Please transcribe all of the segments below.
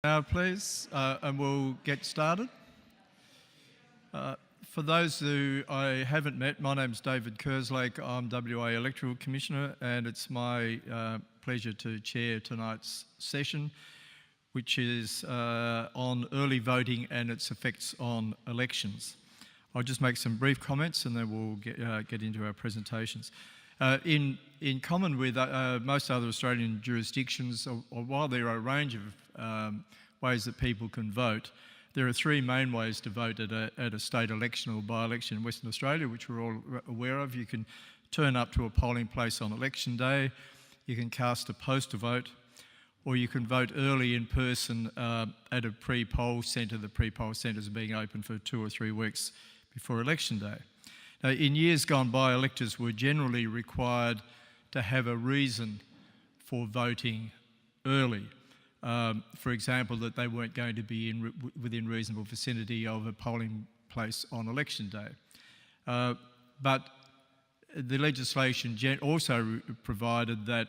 Now, please, and we'll get started. For those who I haven't met, my name's David Kerslake. I'm WA Electoral Commissioner, and it's my pleasure to chair tonight's session, which is on early voting and its effects on elections. I'll just make some brief comments and then we'll get into our presentations. In common with most other Australian jurisdictions, while there are a range of ways that people can vote, there are three main ways to vote at a state election or by-election in Western Australia, which we're all aware of. You can turn up to a polling place on election day, you can cast a postal vote, or you can vote early in person at a pre-poll centre. The pre-poll centres are being open for 2 or 3 weeks before election day. Now, in years gone by, electors were generally required to have a reason for voting early. For example, that they weren't going to be within reasonable vicinity of a polling place on election day. But the legislation also provided that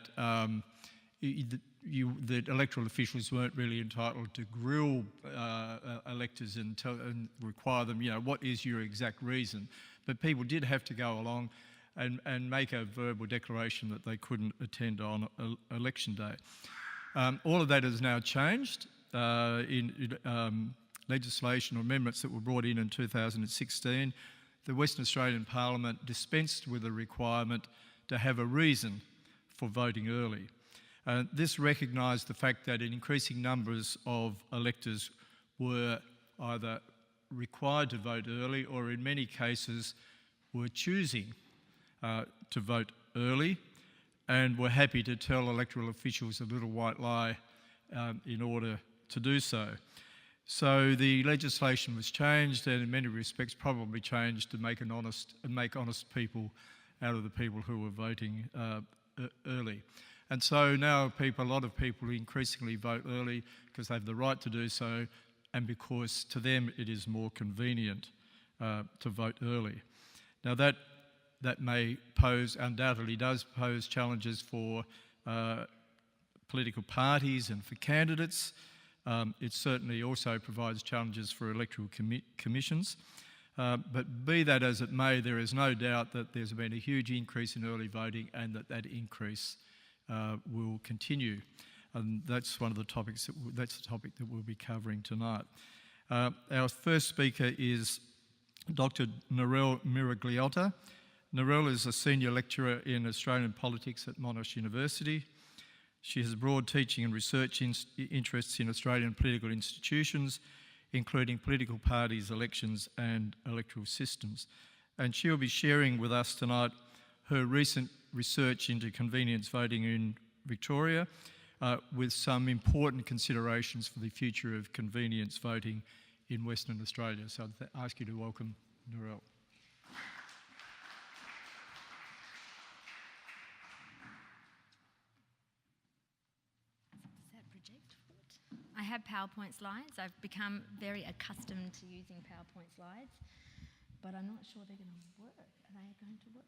that electoral officials weren't really entitled to grill electors and require them, what is your exact reason? But people did have to go along and make a verbal declaration that they couldn't attend on election day. All of that has now changed in legislation or amendments that were brought in 2016. The Western Australian Parliament dispensed with a requirement to have a reason for voting early. This recognised the fact that increasing numbers of electors were either required to vote early or in many cases were choosing to vote early and were happy to tell electoral officials a little white lie in order to do so. So the legislation was changed and in many respects probably changed to make honest people out of the people who were voting early. And so now a lot of people increasingly vote early because they have the right to do so and because to them it is more convenient to vote early. Now that undoubtedly does pose challenges for political parties and for candidates. It certainly also provides challenges for electoral commissions. But be that as it may, there is no doubt that there's been a huge increase in early voting and that increase will continue. And that's one of the topics that's the topic that we'll be covering tonight. Our first speaker is Dr. Narelle Miragliotta. Narelle is a senior lecturer in Australian politics at Monash University. She has broad teaching and research interests in Australian political institutions, including political parties, elections and electoral systems. And she'll be sharing with us tonight her recent research into convenience voting in Victoria with some important considerations for the future of convenience voting in Western Australia. So I'd ask you to welcome Narelle. I have PowerPoint slides. I've become very accustomed to using PowerPoint slides, but I'm not sure they're going to work. Are they going to work?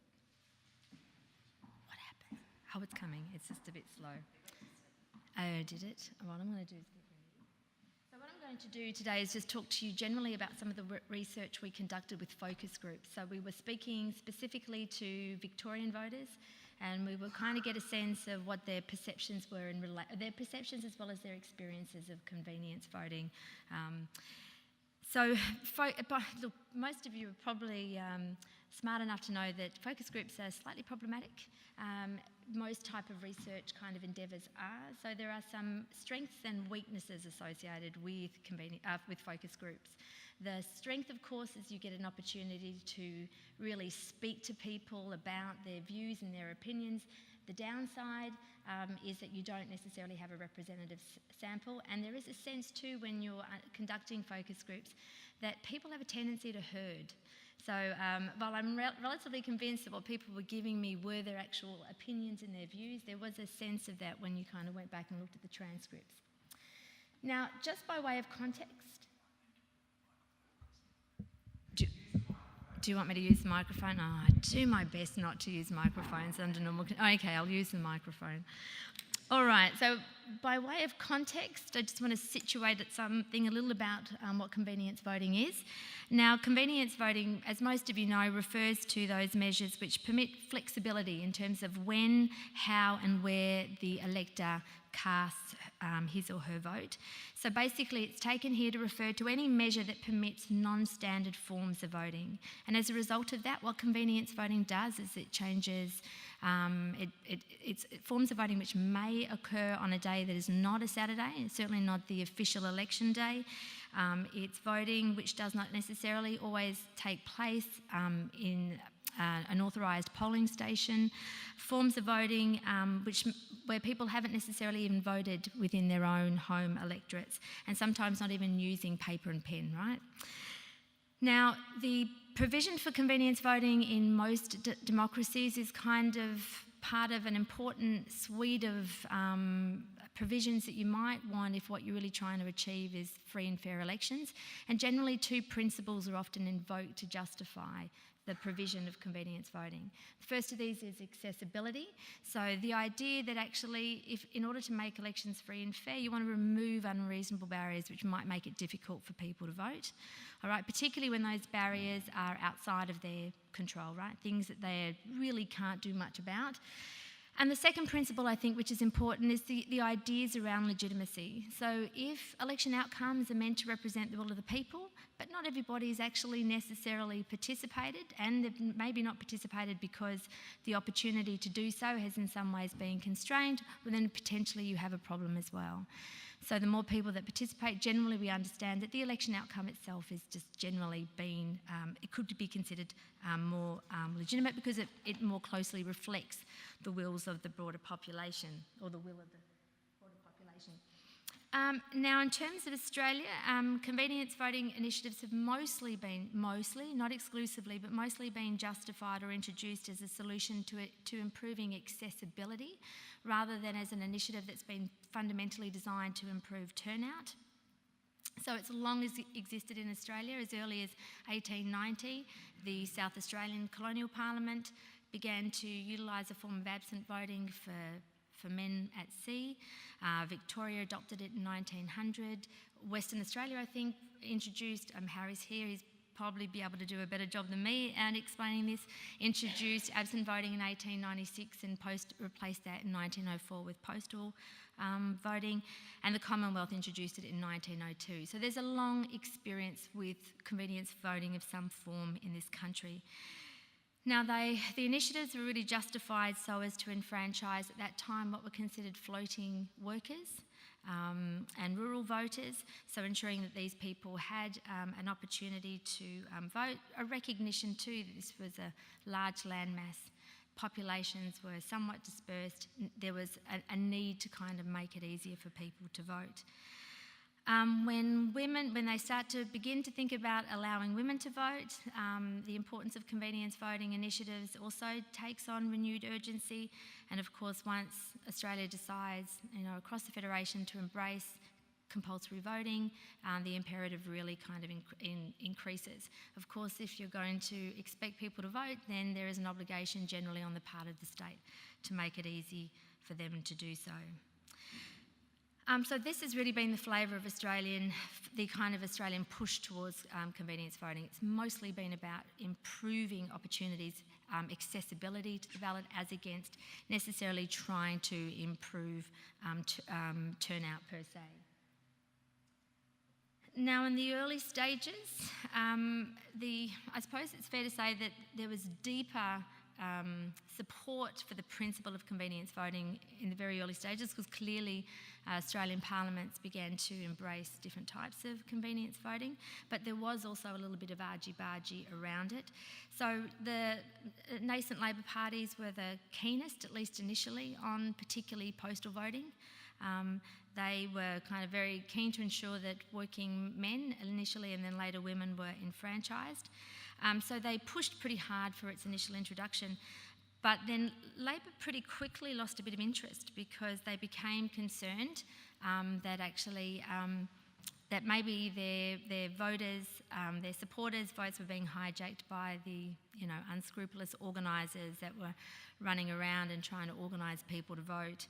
What happened? Oh, it's coming. It's just a bit slow. Oh, did it? What I'm going to do is get ready. So what I'm going to do today is just talk to you generally about some of the research we conducted with focus groups. So we were speaking specifically to Victorian voters, and we will kind of get a sense of what their perceptions were, their perceptions as well as their experiences of convenience voting. Look, most of you are probably smart enough to know that focus groups are slightly problematic. Most type of research kind of endeavours are. So there are some strengths and weaknesses associated with focus groups. The strength, of course, is you get an opportunity to really speak to people about their views and their opinions. The downside is that you don't necessarily have a representative sample, and there is a sense too when you're conducting focus groups that people have a tendency to herd. So while I'm relatively convinced that what people were giving me were their actual opinions and their views, there was a sense of that when you kind of went back and looked at the transcripts. Now, just by way of context, do you want me to use the microphone? Oh, I do my best not to use microphones under normal... Okay, I'll use the microphone. All right, so by way of context, I just want to situate something a little about what convenience voting is. Now, convenience voting, as most of you know, refers to those measures which permit flexibility in terms of when, how and where the elector casts his or her vote. So basically it's taken here to refer to any measure that permits non-standard forms of voting. And as a result of that, what convenience voting does is it changes it's forms of voting which may occur on a day that is not a Saturday, and certainly not the official election day. It's voting which does not necessarily always take place in an authorised polling station, forms of voting where people haven't necessarily even voted within their own home electorates, and sometimes not even using paper and pen, right? Now, the provision for convenience voting in most democracies is kind of part of an important suite of provisions that you might want if what you're really trying to achieve is free and fair elections. And generally, two principles are often invoked to justify the provision of convenience voting. The first of these is accessibility. So the idea that actually, if in order to make elections free and fair, you want to remove unreasonable barriers which might make it difficult for people to vote. All right, particularly when those barriers are outside of their control, right? Things that they really can't do much about. And the second principle, I think, which is important, is the ideas around legitimacy. So if election outcomes are meant to represent the will of the people, but not everybody has actually necessarily participated, and they've maybe not participated because the opportunity to do so has in some ways been constrained, well then potentially you have a problem as well. So the more people that participate, generally we understand that the election outcome itself is just generally been, it could be considered more legitimate because it more closely reflects the wills of the broader population, or the will of the broader population. Now, in terms of Australia, convenience voting initiatives have mostly, not exclusively, but mostly been justified or introduced as a solution to improving accessibility, rather than as an initiative that's been fundamentally designed to improve turnout. So it's long as it existed in Australia. As early as 1890, the South Australian Colonial Parliament began to utilise a form of absent voting for men at sea. Victoria adopted it in 1900. Western Australia, I think, introduced, Harry's here, he's probably be able to do a better job than me at explaining this, introduced absent voting in 1896 and replaced that in 1904 with postal voting, and the Commonwealth introduced it in 1902. So there's a long experience with convenience voting of some form in this country. Now, the initiatives were really justified so as to enfranchise at that time what were considered floating workers and rural voters, so ensuring that these people had an opportunity to vote, a recognition too that this was a large landmass. Populations were somewhat dispersed. There was a need to kind of make it easier for people to vote. When they start to begin to think about allowing women to vote, the importance of convenience voting initiatives also takes on renewed urgency. And of course, once Australia decides, across the Federation to embrace compulsory voting, the imperative really kind of increases. Of course, if you're going to expect people to vote, then there is an obligation generally on the part of the state to make it easy for them to do so. So this has really been the flavour of the kind of Australian push towards convenience voting. It's mostly been about improving opportunities, accessibility to the ballot, as against necessarily trying to improve turnout per se. Now, in the early stages, I suppose it's fair to say that there was deeper support for the principle of convenience voting in the very early stages, because clearly Australian parliaments began to embrace different types of convenience voting, but there was also a little bit of argy-bargy around it. So the nascent Labor parties were the keenest, at least initially, on particularly postal voting. They were kind of very keen to ensure that working men initially and then later women were enfranchised. So they pushed pretty hard for its initial introduction. But then Labor pretty quickly lost a bit of interest because they became concerned that actually that maybe their voters, their supporters' votes were being hijacked by the unscrupulous organisers that were running around and trying to organise people to vote.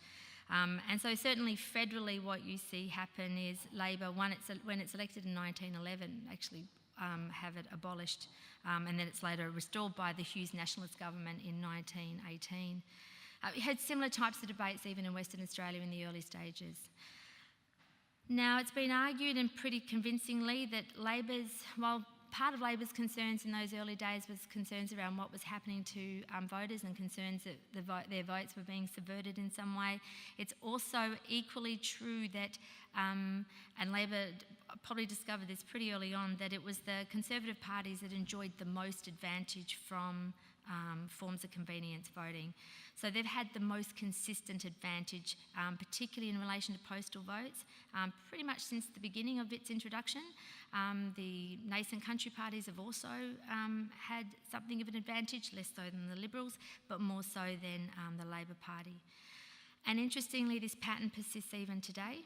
And so certainly federally what you see happen is Labor, when it's elected in 1911, actually have it abolished, and then it's later restored by the Hughes Nationalist government in 1918. We had similar types of debates even in Western Australia in the early stages. Now, it's been argued, and pretty convincingly, that while part of Labor's concerns in those early days was concerns around what was happening to voters and concerns that their votes were being subverted in some way, it's also equally true that, and Labor probably discovered this pretty early on, that it was the Conservative parties that enjoyed the most advantage from forms of convenience voting. So they've had the most consistent advantage, particularly in relation to postal votes, pretty much since the beginning of its introduction. The nascent country parties have also had something of an advantage, less so than the Liberals, but more so than the Labor Party. And interestingly, this pattern persists even today.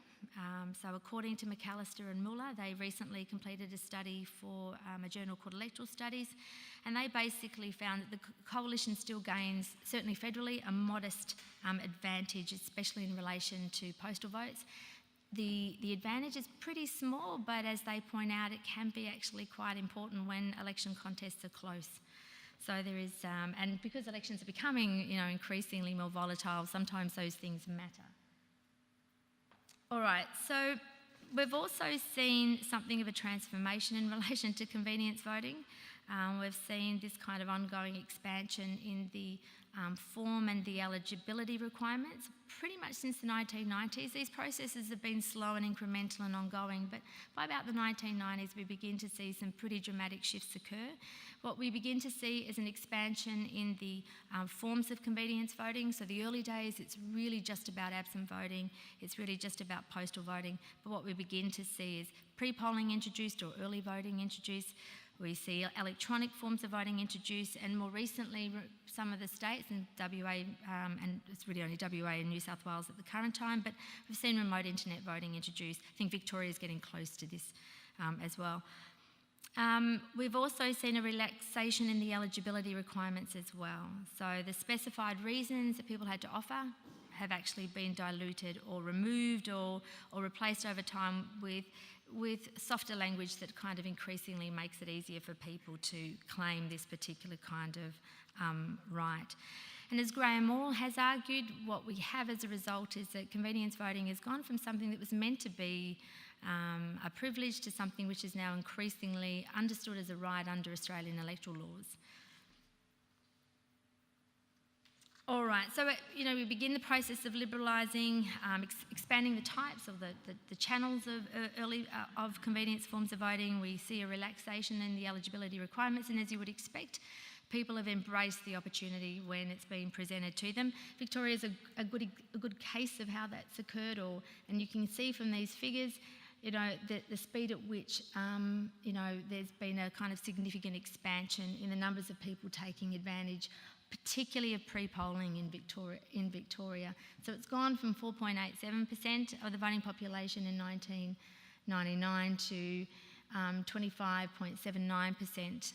So according to McAllister and Muller, they recently completed a study for a journal called Electoral Studies, and they basically found that the coalition still gains, certainly federally, a modest advantage, especially in relation to postal votes. The advantage is pretty small, but as they point out, it can be actually quite important when election contests are close. So there is, and because elections are becoming, increasingly more volatile, sometimes those things matter. All right, so we've also seen something of a transformation in relation to convenience voting. We've seen this kind of ongoing expansion in the form and the eligibility requirements pretty much since the 1990s. These processes have been slow and incremental and ongoing, but by about the 1990s we begin to see some pretty dramatic shifts occur. What we begin to see is an expansion in the forms of convenience voting. So the early days, it's really just about absent voting, it's really just about postal voting, but what we begin to see is pre-polling introduced or early voting introduced. We see electronic forms of voting introduced, and more recently some of the states, and WA, and it's really only WA and New South Wales at the current time, but we've seen remote internet voting introduced. I think Victoria's getting close to this as well. We've also seen a relaxation in the eligibility requirements as well. So the specified reasons that people had to offer have actually been diluted or removed or replaced over time with softer language that kind of increasingly makes it easier for people to claim this particular kind of right. And as Graham Moore has argued, what we have as a result is that convenience voting has gone from something that was meant to be a privilege to something which is now increasingly understood as a right under Australian electoral laws. All right, so we begin the process of liberalising, expanding the types of the channels of convenience forms of voting. We see a relaxation in the eligibility requirements, and as you would expect, people have embraced the opportunity when it's been presented to them. Victoria is a good case of how that's occurred, and you can see from these figures, the speed at which there's been a kind of significant expansion in the numbers of people taking advantage, particularly of pre-polling in Victoria. So it's gone from 4.87% of the voting population in 1999 to 25.79%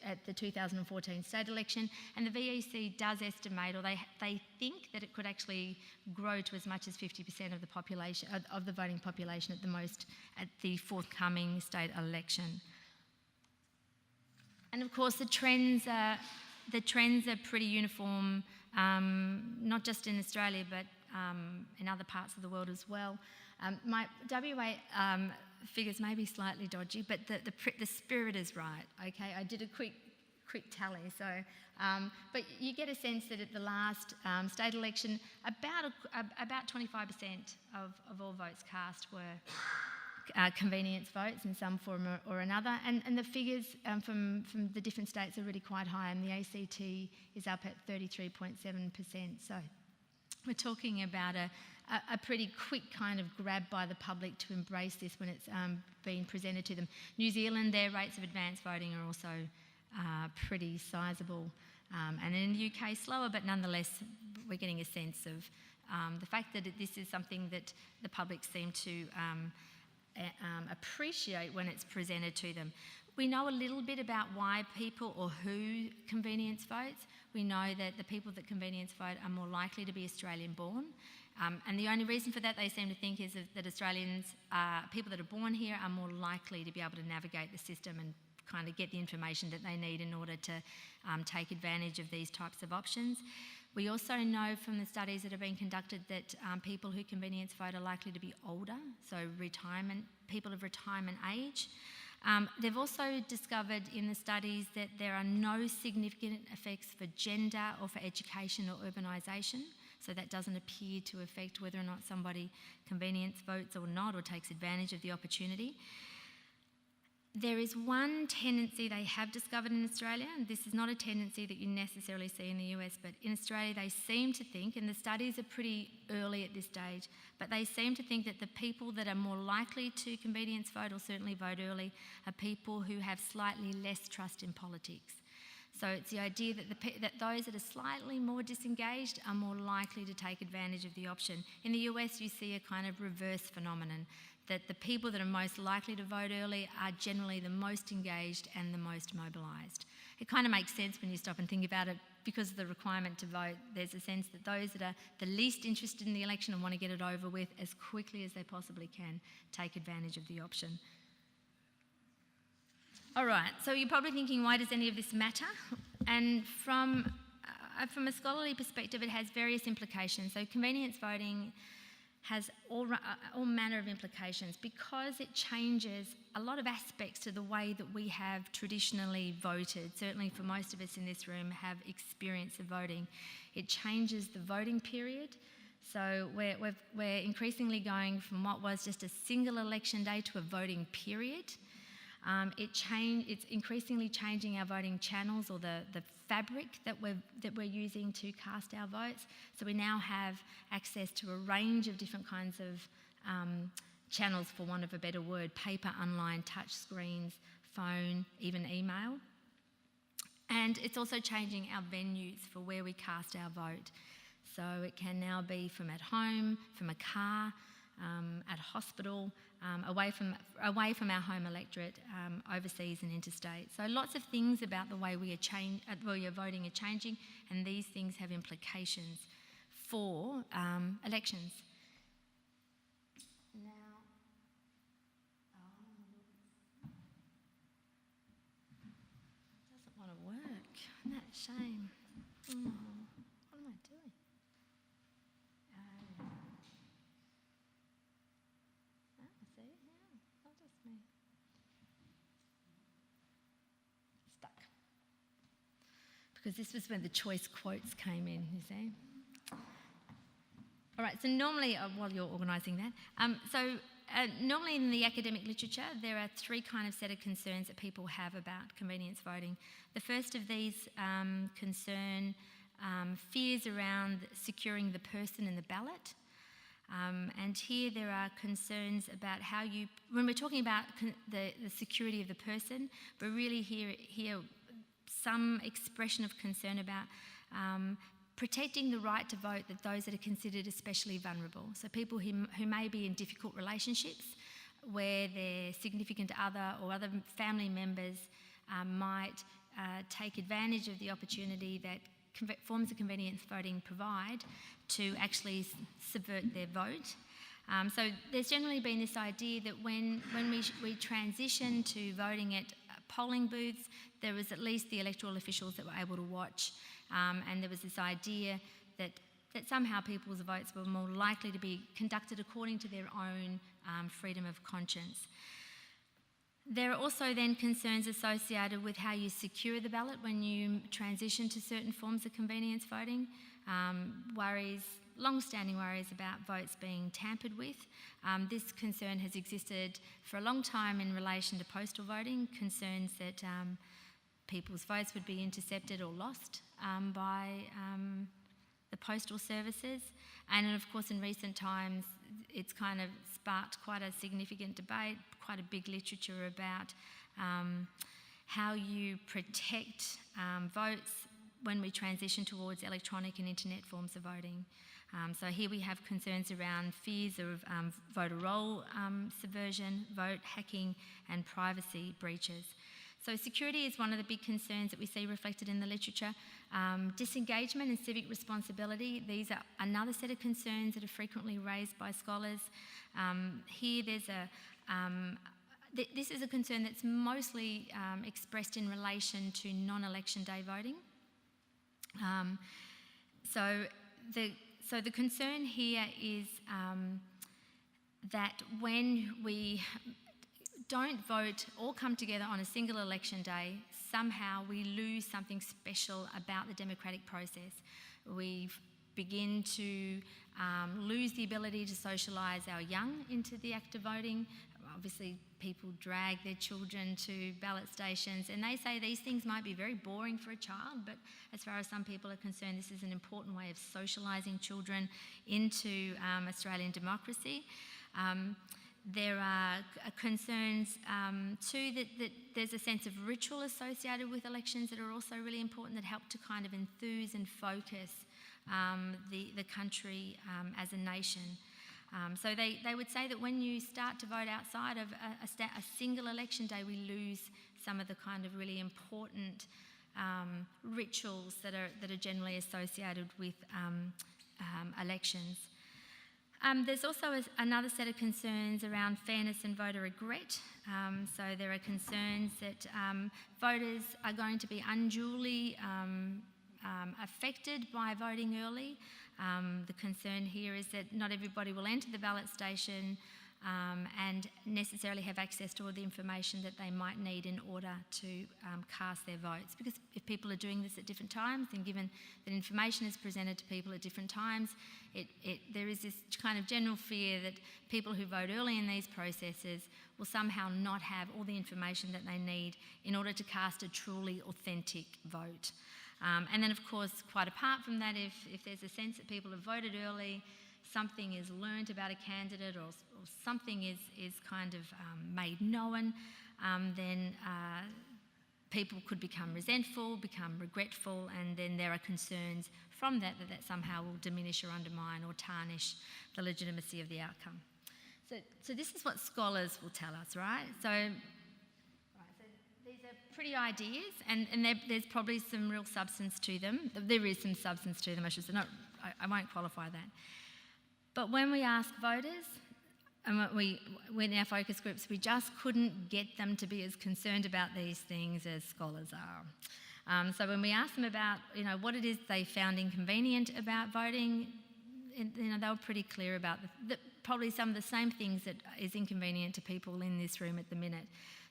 at the 2014 state election. And the VEC does estimate, or they think that it could actually grow to as much as 50% of the population, of the voting population at the most, at the forthcoming state election. And of course the trends are pretty uniform, not just in Australia, but in other parts of the world as well. My WA figures may be slightly dodgy, but the spirit is right. Okay, I did a quick tally. So, but you get a sense that at the last state election, about 25% of all votes cast were convenience votes in some form or another, and the figures from the different states are really quite high, and the ACT is up at 33.7%. So we're talking about a pretty quick kind of grab by the public to embrace this when it's being presented to them. New Zealand, their rates of advance voting are also pretty sizable, and in the UK slower, but nonetheless we're getting a sense of the fact that this is something that the public seem to appreciate when it's presented to them. We know a little bit about why people or who convenience votes. We know that the people that convenience vote are more likely to be Australian born, And the only reason for that, they seem to think, is that Australians, people that are born here, are more likely to be able to navigate the system and kind of get the information that they need in order to take advantage of these types of options. We also know from the studies that have been conducted that people who convenience vote are likely to be older, so people of retirement age. They've also discovered in the studies that there are no significant effects for gender or for education or urbanisation, so that doesn't appear to affect whether or not somebody convenience votes or not, or takes advantage of the opportunity. There is one tendency they have discovered in Australia, and this is not a tendency that you necessarily see in the US, but in Australia they seem to think, and the studies are pretty early at this stage, but they seem to think that the people that are more likely to convenience vote, or certainly vote early, are people who have slightly less trust in politics. So it's the idea that those that are slightly more disengaged are more likely to take advantage of the option. In the US, you see a kind of reverse phenomenon, that the people that are most likely to vote early are generally the most engaged and the most mobilised. It kind of makes sense when you stop and think about it. Because of the requirement to vote, there's a sense that those that are the least interested in the election and want to get it over with as quickly as they possibly can take advantage of the option. All right, so you're probably thinking, why does any of this matter? And from a scholarly perspective, it has various implications. So convenience voting has all manner of implications because it changes a lot of aspects to the way that we have traditionally voted. Certainly for most of us in this room have experience of voting. It changes the voting period. So we're increasingly going from what was just a single election day to a voting period. It's increasingly changing our voting channels, or the fabric that we're using to cast our votes. So we now have access to a range of different kinds of channels, for want of a better word: paper, online, touch screens, phone, even email. And it's also changing our venues for where we cast our vote. So it can now be from at home, from a car, at hospital, away from our home electorate, overseas and interstate. So lots of things about the way we are voting are changing, and these things have implications for elections. Now, it doesn't want to work. Isn't that a shame? What am I doing? Stuck. Because this was when the choice quotes came in, you see. All right, so normally, while you're organising that, normally in the academic literature, there are three kind of set of concerns that people have about convenience voting. The first of these concern fears around securing the person in the ballot. And here there are concerns about how when we're talking about the security of the person, we really hear some expression of concern about protecting the right to vote that those that are considered especially vulnerable. So people who may be in difficult relationships, where their significant other or other family members might take advantage of the opportunity that forms of convenience voting provide to actually subvert their vote. So there's generally been this idea that when we transition to voting at polling booths, there was at least the electoral officials that were able to watch, and there was this idea that somehow people's votes were more likely to be conducted according to their own freedom of conscience. There are also then concerns associated with how you secure the ballot when you transition to certain forms of convenience voting. Long-standing worries about votes being tampered with. This concern has existed for a long time in relation to postal voting, concerns that people's votes would be intercepted or lost by the postal services. And of course, in recent times, it's kind of sparked quite a significant debate, quite a big literature about how you protect votes when we transition towards electronic and internet forms of voting. So here we have concerns around fears of voter roll subversion, vote hacking and privacy breaches. So security is one of the big concerns that we see reflected in the literature. Disengagement and civic responsibility, these are another set of concerns that are frequently raised by scholars. Here there's this is a concern that's mostly expressed in relation to non-election day voting. So the concern here is that when we don't vote or come together on a single election day, somehow we lose something special about the democratic process. We begin to lose the ability to socialise our young into the act of voting. Obviously, people drag their children to ballot stations, and they say these things might be very boring for a child, but as far as some people are concerned, this is an important way of socialising children into Australian democracy. There are concerns too that there's a sense of ritual associated with elections that are also really important, that help to kind of enthuse and focus the country as a nation. So they would say that when you start to vote outside of a single election day, we lose some of the kind of really important rituals that are generally associated with elections. There's also another set of concerns around fairness and voter regret. So there are concerns that voters are going to be unduly affected by voting early. The concern here is that not everybody will enter the ballot station and necessarily have access to all the information that they might need in order to cast their votes. Because if people are doing this at different times, then given that information is presented to people at different times, there is this kind of general fear that people who vote early in these processes will somehow not have all the information that they need in order to cast a truly authentic vote. And then, of course, quite apart from that, if there's a sense that people have voted early, something is learnt about a candidate or something is kind of made known, then people could become resentful, become regretful, and then there are concerns from that somehow will diminish or undermine or tarnish the legitimacy of the outcome. So this is what scholars will tell us, right? So these are pretty ideas, and there's probably some real substance to them. There is some substance to them, I should say. I won't qualify that. But when we ask voters, and when in our focus groups, we just couldn't get them to be as concerned about these things as scholars are. So when we asked them about, what it is they found inconvenient about voting, they were pretty clear about probably some of the same things that is inconvenient to people in this room at the minute.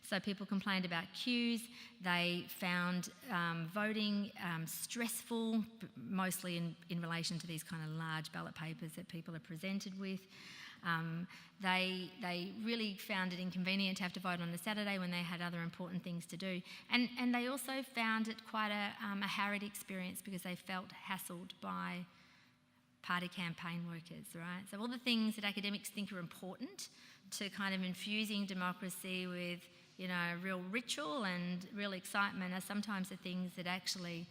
So people complained about queues. They found voting stressful, mostly in relation to these kind of large ballot papers that people are presented with. They really found it inconvenient to have to vote on a Saturday when they had other important things to do. And they also found it quite a harried experience because they felt hassled by party campaign workers, right? So all the things that academics think are important to kind of infusing democracy with real ritual and real excitement are sometimes the things that actually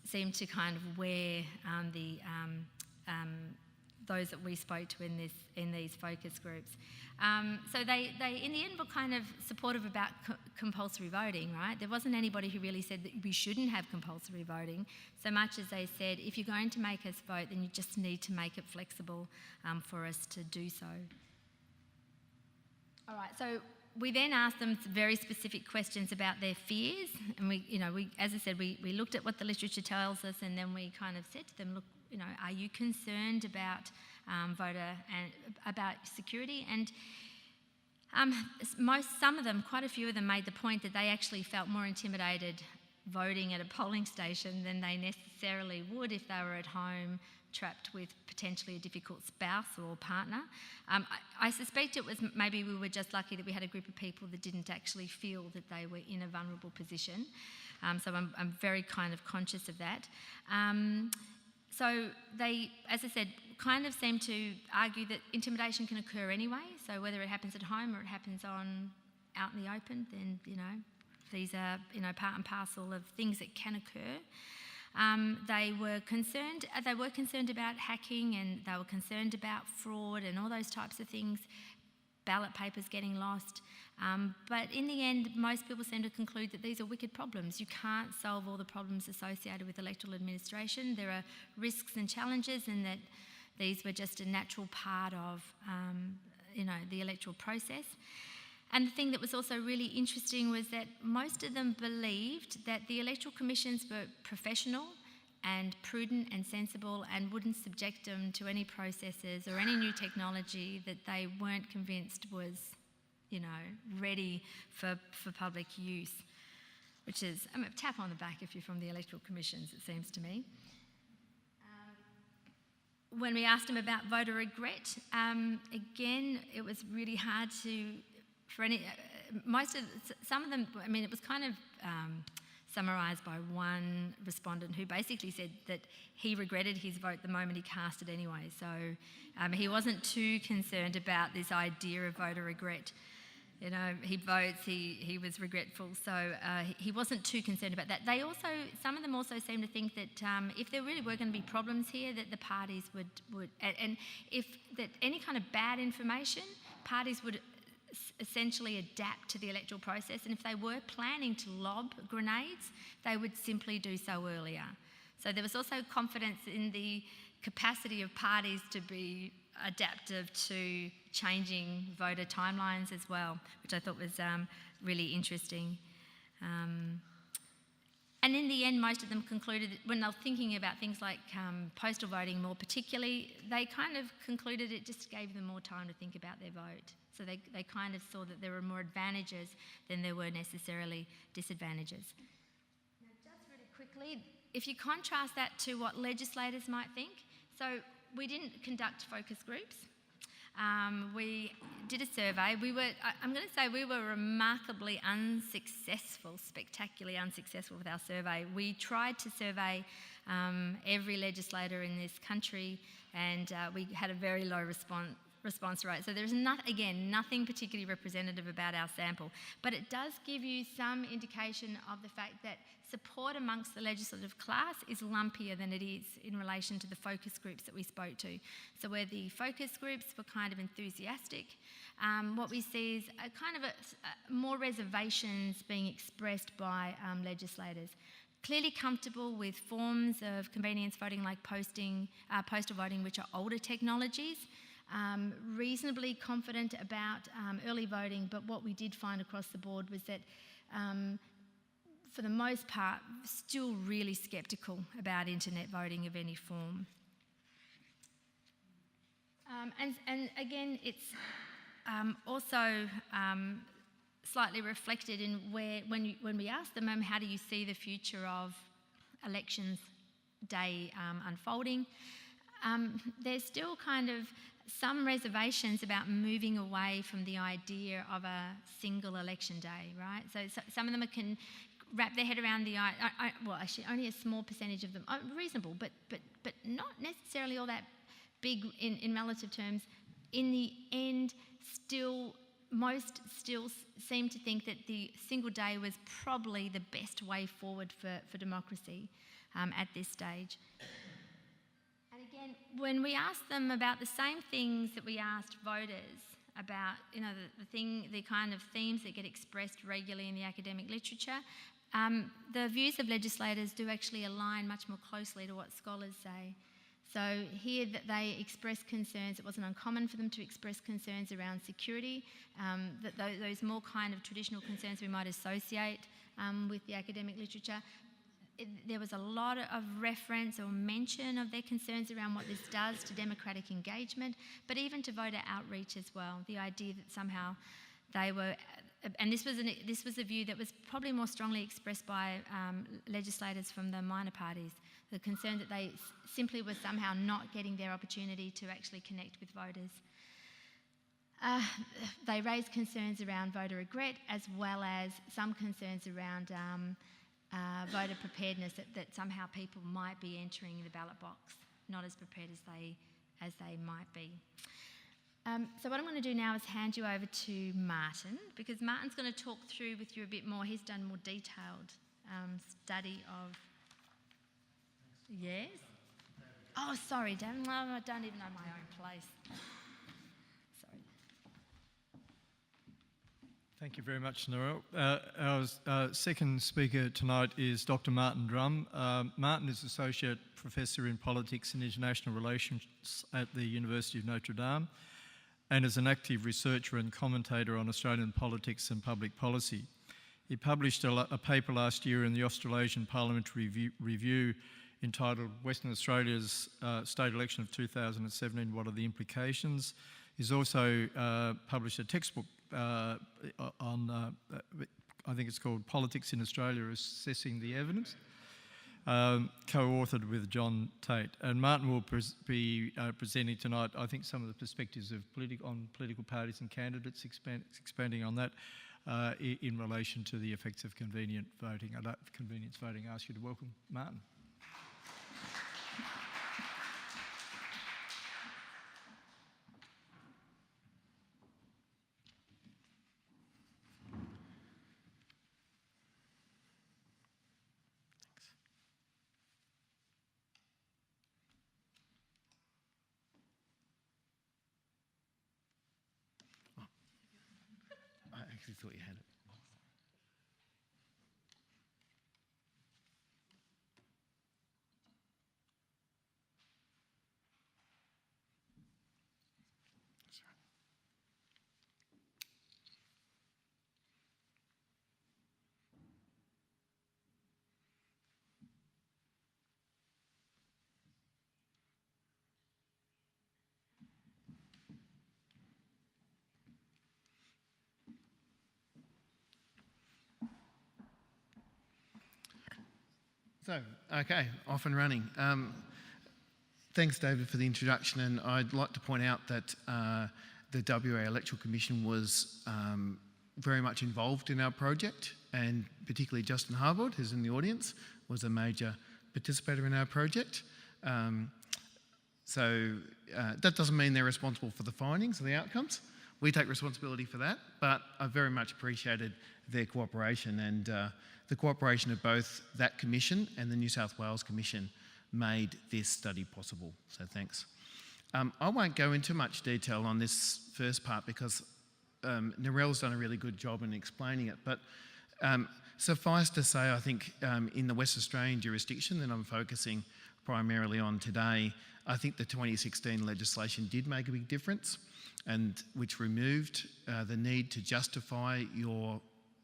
seem to kind of wear those that we spoke to in these focus groups. So they in the end were kind of supportive about compulsory voting, right? There wasn't anybody who really said that we shouldn't have compulsory voting, so much as they said, if you're going to make us vote, then you just need to make it flexible for us to do so. All right, so we then asked them very specific questions about their fears, and we as I said, we looked at what the literature tells us, and then we kind of said to them, look, are you concerned about voter and about security? And some of them, quite a few of them, made the point that they actually felt more intimidated voting at a polling station than they necessarily would if they were at home, trapped with potentially a difficult spouse or partner. I suspect it was maybe we were just lucky that we had a group of people that didn't actually feel that they were in a vulnerable position. So I'm very kind of conscious of that. So they, as I said, kind of seem to argue that intimidation can occur anyway. So whether it happens at home or it happens out in the open, then these are part and parcel of things that can occur. They were concerned about hacking, and they were concerned about fraud and all those types of things. ballot papers getting lost. But in the end, most people seem to conclude that these are wicked problems. You can't solve all the problems associated with electoral administration. There are risks and challenges, and that these were just a natural part of, the electoral process. And the thing that was also really interesting was that most of them believed that the electoral commissions were professional and prudent and sensible and wouldn't subject them to any processes or any new technology that they weren't convinced was, ready for public use, which is a tap on the back if you're from the electoral commissions, it seems to me. When we asked them about voter regret, again, it was really hard some of them, it was kind of summarised by one respondent who basically said that he regretted his vote the moment he cast it anyway. So he wasn't too concerned about this idea of voter regret. He votes, he was regretful, so he wasn't too concerned about that. Some of them also seem to think that if there really were going to be problems here, that the parties would and if that any kind of bad information, parties would essentially adapt to the electoral process, and if they were planning to lob grenades, they would simply do so earlier. So there was also confidence in the capacity of parties to be adaptive to changing voter timelines as well, which I thought was really interesting. And in the end, most of them concluded, when they were thinking about things like postal voting more particularly, they kind of concluded it just gave them more time to think about their vote. So they kind of saw that there were more advantages than there were necessarily disadvantages. Now, just really quickly, if you contrast that to what legislators might think, so we didn't conduct focus groups. We did a survey. I'm going to say we were remarkably unsuccessful, spectacularly unsuccessful with our survey. We tried to survey every legislator in this country, and we had a very low response rate. So there's nothing particularly representative about our sample, but it does give you some indication of the fact that support amongst the legislative class is lumpier than it is in relation to the focus groups that we spoke to. So where the focus groups were kind of enthusiastic, what we see is a kind of more reservations being expressed by legislators. Clearly comfortable with forms of convenience voting like postal voting, which are older technologies. Reasonably confident about early voting, but what we did find across the board was that for the most part, still really sceptical about internet voting of any form. And again, it's also slightly reflected in when we asked them, how do you see the future of elections day unfolding? There's still kind of some reservations about moving away from the idea of a single election day, right? So some of them can wrap their head around actually only a small percentage of them are reasonable, but not necessarily all that big in relative terms. In the end, most still seem to think that the single day was probably the best way forward for democracy at this stage. And again, when we asked them about the same things that we asked voters about, the kind of themes that get expressed regularly in the academic literature, the views of legislators do actually align much more closely to what scholars say. So here that they express concerns, it wasn't uncommon for them to express concerns around security, that those more kind of traditional concerns we might associate with the academic literature. There was a lot of reference or mention of their concerns around what this does to democratic engagement, but even to voter outreach as well. The idea that somehow they were, and this was a view that was probably more strongly expressed by legislators from the minor parties, the concern that they simply were somehow not getting their opportunity to actually connect with voters. They raised concerns around voter regret, as well as some concerns around voter preparedness, that somehow people might be entering the ballot box not as prepared as they might be. So what I'm going to do now is hand you over to Martin, because Martin's going to talk through with you a bit more. He's done more detailed study of... Yes? Oh, sorry, Dan. I don't even know my own place. Sorry. Thank you very much, Narelle. Our second speaker tonight is Dr. Martin Drum. Martin is Associate Professor in Politics and International Relations at the University of Notre Dame and is an active researcher and commentator on Australian politics and public policy. He published a paper last year in the Australasian Parliamentary Review entitled Western Australia's State Election of 2017, What are the Implications? He's also published a textbook on, I think it's called Politics in Australia, Assessing the Evidence, co-authored with John Tate. And Martin will be presenting tonight, I think, some of the perspectives of on political parties and candidates, expanding on that in relation to the effects of convenience voting. I ask you to welcome Martin. I actually thought you had it. So, okay, off and running. Thanks, David, for the introduction, and I'd like to point out that the WA Electoral Commission was very much involved in our project, and particularly Justin Harwood, who's in the audience, was a major participator in our project. So that doesn't mean they're responsible for the findings or the outcomes. We take responsibility for that, but I very much appreciated their cooperation, and the cooperation of both that commission and the New South Wales Commission made this study possible, so thanks. I won't go into much detail on this first part because Narelle's done a really good job in explaining it, but suffice to say, I think in the West Australian jurisdiction that I'm focusing primarily on today, I think the 2016 legislation did make a big difference, and which removed the need to justify your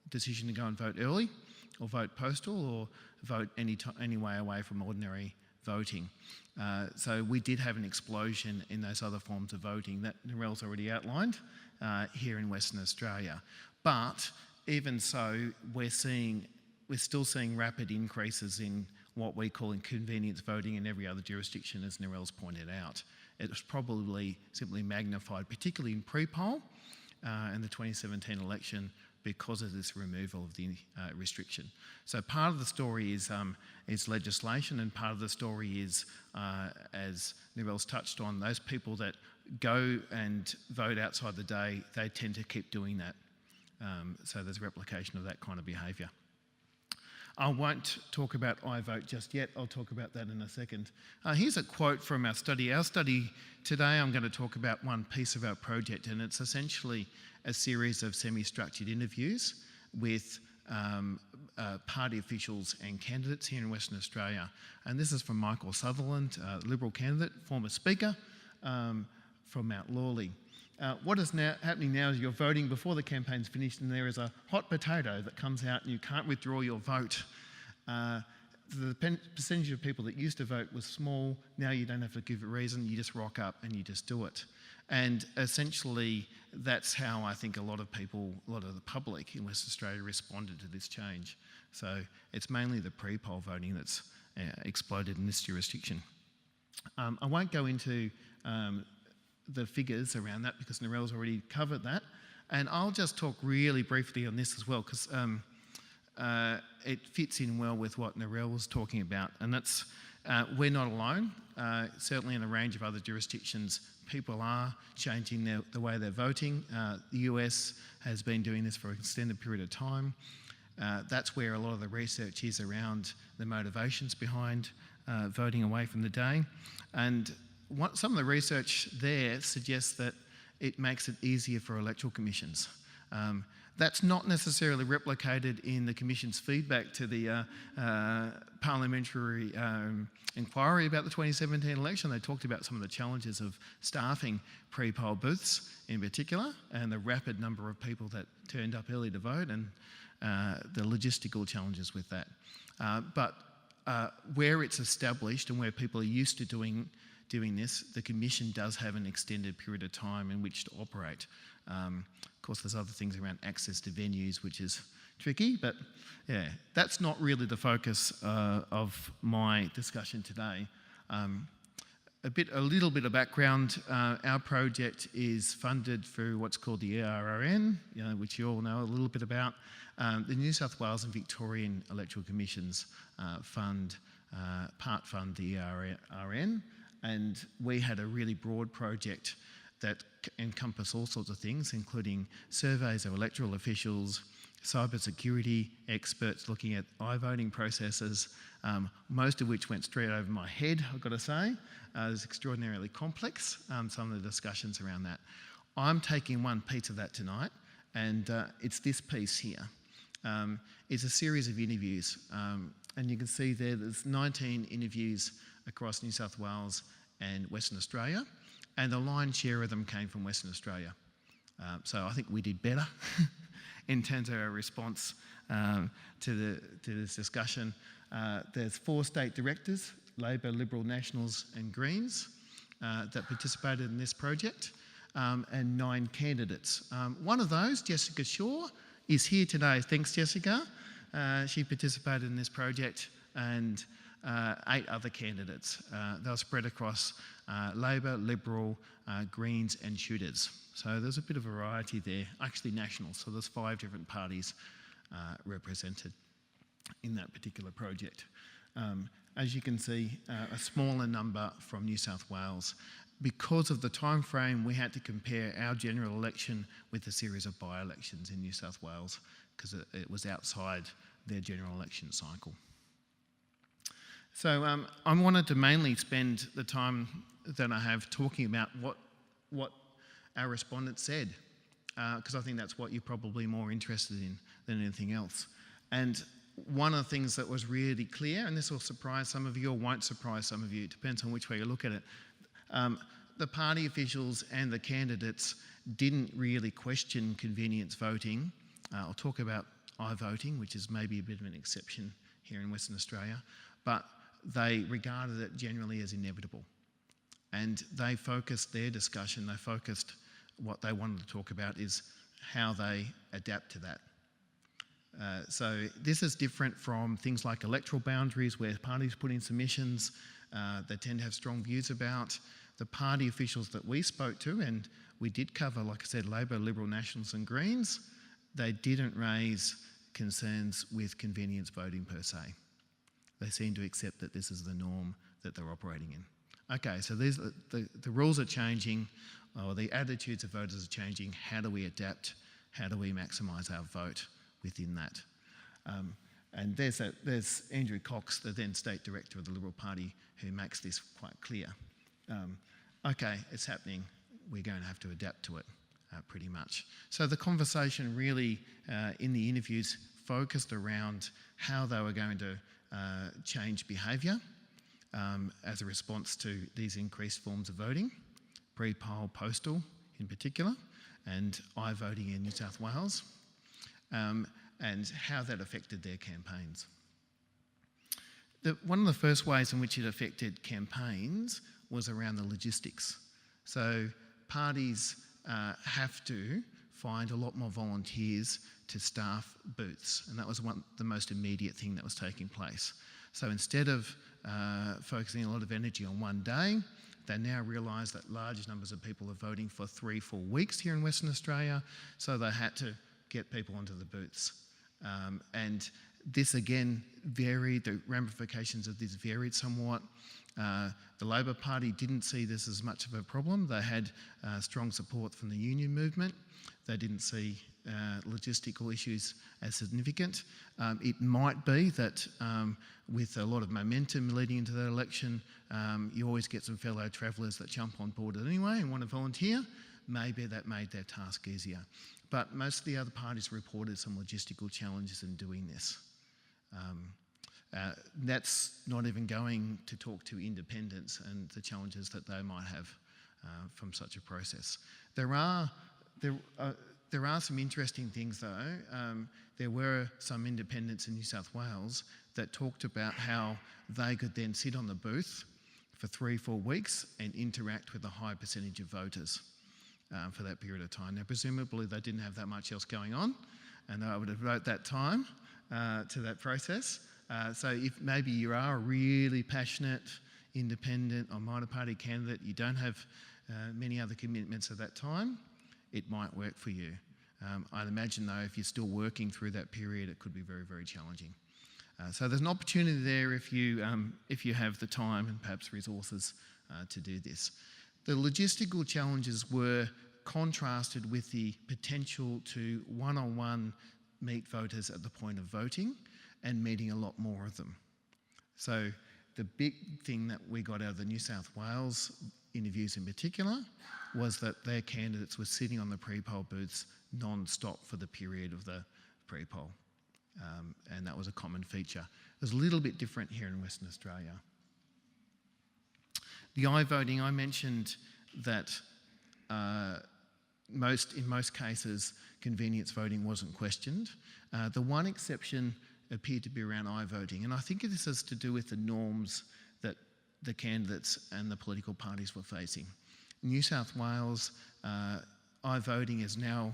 decision to go and vote early, or vote postal, or vote any way away from ordinary voting. So we did have an explosion in those other forms of voting that Narelle's already outlined here in Western Australia. But even so, we're still seeing rapid increases in what we call inconvenience voting in every other jurisdiction, as Narelle's pointed out. It was probably simply magnified, particularly in pre-poll in the 2017 election, because of this removal of the restriction. So part of the story is legislation, and part of the story is, as Narelle's touched on, those people that go and vote outside the day, they tend to keep doing that. So there's replication of that kind of behaviour. I won't talk about iVote just yet. I'll talk about that in a second. Here's a quote from our study. Our study today, I'm going to talk about one piece of our project, and it's essentially a series of semi-structured interviews with party officials and candidates here in Western Australia. And this is from Michael Sutherland, Liberal candidate, former Speaker from Mount Lawley. What is now happening now is you're voting before the campaign's finished, and there is a hot potato that comes out and you can't withdraw your vote. The percentage of people that used to vote was small. Now you don't have to give a reason, you just rock up and you just do it. And essentially that's how I think a lot of the public in Western Australia responded to this change. So it's mainly the pre-poll voting that's exploded in this jurisdiction. I won't go into the figures around that because Narelle's already covered that, and I'll just talk really briefly on this as well because it fits in well with what Narelle was talking about, and that's we're not alone. Certainly in a range of other jurisdictions, people are changing the way they're voting. The US has been doing this for an extended period of time. That's where a lot of the research is around the motivations behind voting away from the day, and some of the research there suggests that it makes it easier for electoral commissions. That's not necessarily replicated in the Commission's feedback to the parliamentary inquiry about the 2017 election. They talked about some of the challenges of staffing pre-poll booths in particular, and the rapid number of people that turned up early to vote, and the logistical challenges with that. But where it's established and where people are used to doing this, the Commission does have an extended period of time in which to operate. Of course, there's other things around access to venues, which is tricky, but yeah, that's not really the focus of my discussion today. A little bit of background. Our project is funded through what's called the ERRN, which you all know a little bit about. The New South Wales and Victorian Electoral Commissions part fund the ERRN, and we had a really broad project that encompass all sorts of things, including surveys of electoral officials, cyber security experts looking at i-voting processes, most of which went straight over my head, I've got to say. It was extraordinarily complex, some of the discussions around that. I'm taking one piece of that tonight, and it's this piece here. It's a series of interviews, and you can see there's 19 interviews across New South Wales and Western Australia, and the lion's share of them came from Western Australia. So I think we did better in terms of our response to this discussion. There's 4 state directors, Labor, Liberal, Nationals and Greens, that participated in this project, and 9 candidates. One of those, Jessica Shaw, is here today. Thanks, Jessica. She participated in this project, and 8 other candidates. They were spread across Labor, Liberal, Greens and Shooters. So there's a bit of variety there, actually national, so there's 5 different parties represented in that particular project. As you can see, a smaller number from New South Wales. Because of the time frame, we had to compare our general election with a series of by-elections in New South Wales, because it was outside their general election cycle. So I wanted to mainly spend the time that I have talking about what our respondents said, because I think that's what you're probably more interested in than anything else. And one of the things that was really clear, and this will surprise some of you or won't surprise some of you, it depends on which way you look at it, the party officials and the candidates didn't really question convenience voting. I'll talk about i-voting, which is maybe a bit of an exception here in Western Australia, but they regarded it generally as inevitable. And they focused their discussion, what they wanted to talk about is how they adapt to that. So this is different from things like electoral boundaries, where parties put in submissions they tend to have strong views about. The party officials that we spoke to, and we did cover, like I said, Labor, Liberal, Nationals and Greens, they didn't raise concerns with convenience voting per se. They seem to accept that this is the norm that they're operating in. Okay, so the rules are changing, or the attitudes of voters are changing. How do we adapt? How do we maximise our vote within that? And there's Andrew Cox, the then State Director of the Liberal Party, who makes this quite clear. Okay, it's happening. We're going to have to adapt to it, pretty much. So the conversation really, in the interviews, focused around how they were going to change behaviour as a response to these increased forms of voting, pre-poll, postal in particular, and i-voting in New South Wales, and how that affected their campaigns. One of the first ways in which it affected campaigns was around the logistics. So parties have to find a lot more volunteers to staff booths, and that was the most immediate thing that was taking place. So instead of focusing a lot of energy on one day, they now realise that large numbers of people are voting for 3-4 weeks here in Western Australia, so they had to get people onto the booths. And this again varied, the ramifications of this varied somewhat. The Labor Party didn't see this as much of a problem. They had strong support from the union movement. They didn't see logistical issues as significant. It might be that with a lot of momentum leading into that election, you always get some fellow travellers that jump on board anyway and want to volunteer. Maybe that made their task easier. but most of the other parties reported some logistical challenges in doing this. That's not even going to talk to independents and the challenges that they might have from such a process. There are some interesting things though. There were some independents in New South Wales that talked about how they could then sit on the booth for 3-4 weeks and interact with a high percentage of voters for that period of time. Now presumably they didn't have that much else going on and they would have devoted that time to that process. So if maybe you are a really passionate independent or minor party candidate, you don't have many other commitments at that time, it might work for you. I'd imagine though, if you're still working through that period, it could be very, very challenging. So there's an opportunity there if you have the time and perhaps resources to do this. The logistical challenges were contrasted with the potential to one-on-one meet voters at the point of voting and meeting a lot more of them. So the big thing that we got out of the New South Wales interviews in particular was that their candidates were sitting on the pre-poll booths non-stop for the period of the pre-poll. And that was a common feature. It was a little bit different here in Western Australia. The I-voting, I mentioned that in most cases, convenience voting wasn't questioned. The one exception appeared to be around I-voting, and I think this has to do with the norms that the candidates and the political parties were facing. In New South Wales, I-voting is now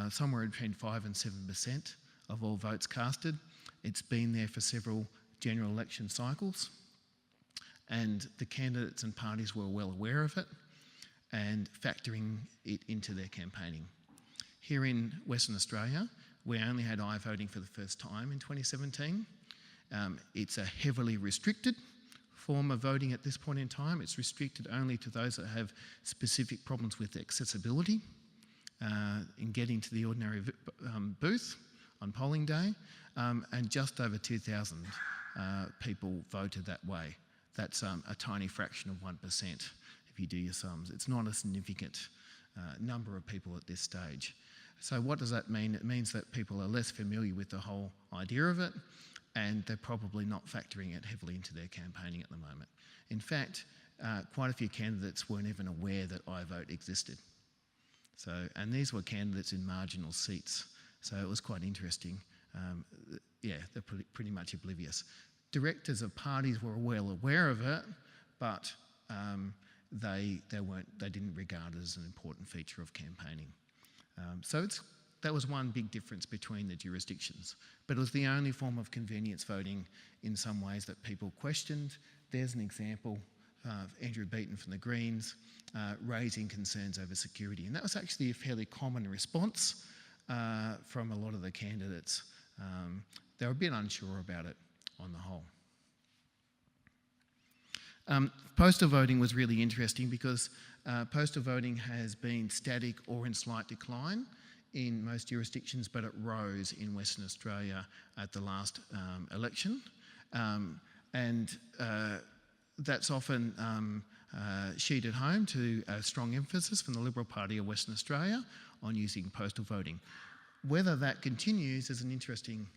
somewhere between 5 and 7% of all votes casted. It's been there for several general election cycles, and the candidates and parties were well aware of it and factoring it into their campaigning. Here in Western Australia, we only had I-voting for the first time in 2017. It's a heavily restricted form of voting at this point in time. It's restricted only to those that have specific problems with accessibility in getting to the ordinary booth on polling day, and just over 2,000 people voted that way. That's a tiny fraction of 1% if you do your sums. It's not a significant number of people at this stage. So what does that mean? It means that people are less familiar with the whole idea of it, and they're probably not factoring it heavily into their campaigning at the moment. In fact, quite a few candidates weren't even aware that I-vote existed. And these were candidates in marginal seats, so it was quite interesting. Yeah, they're pretty much oblivious. Directors of parties were well aware of it, but they didn't regard it as an important feature of campaigning. That was one big difference between the jurisdictions, but it was the only form of convenience voting in some ways that people questioned. There's an example of Andrew Beaton from the Greens raising concerns over security, and that was actually a fairly common response from a lot of the candidates. They were a bit unsure about it on the whole. Postal voting was really interesting because postal voting has been static or in slight decline in most jurisdictions, but it rose in Western Australia at the last election. And that's often sheeted home to a strong emphasis from the Liberal Party of Western Australia on using postal voting. Whether that continues is an interesting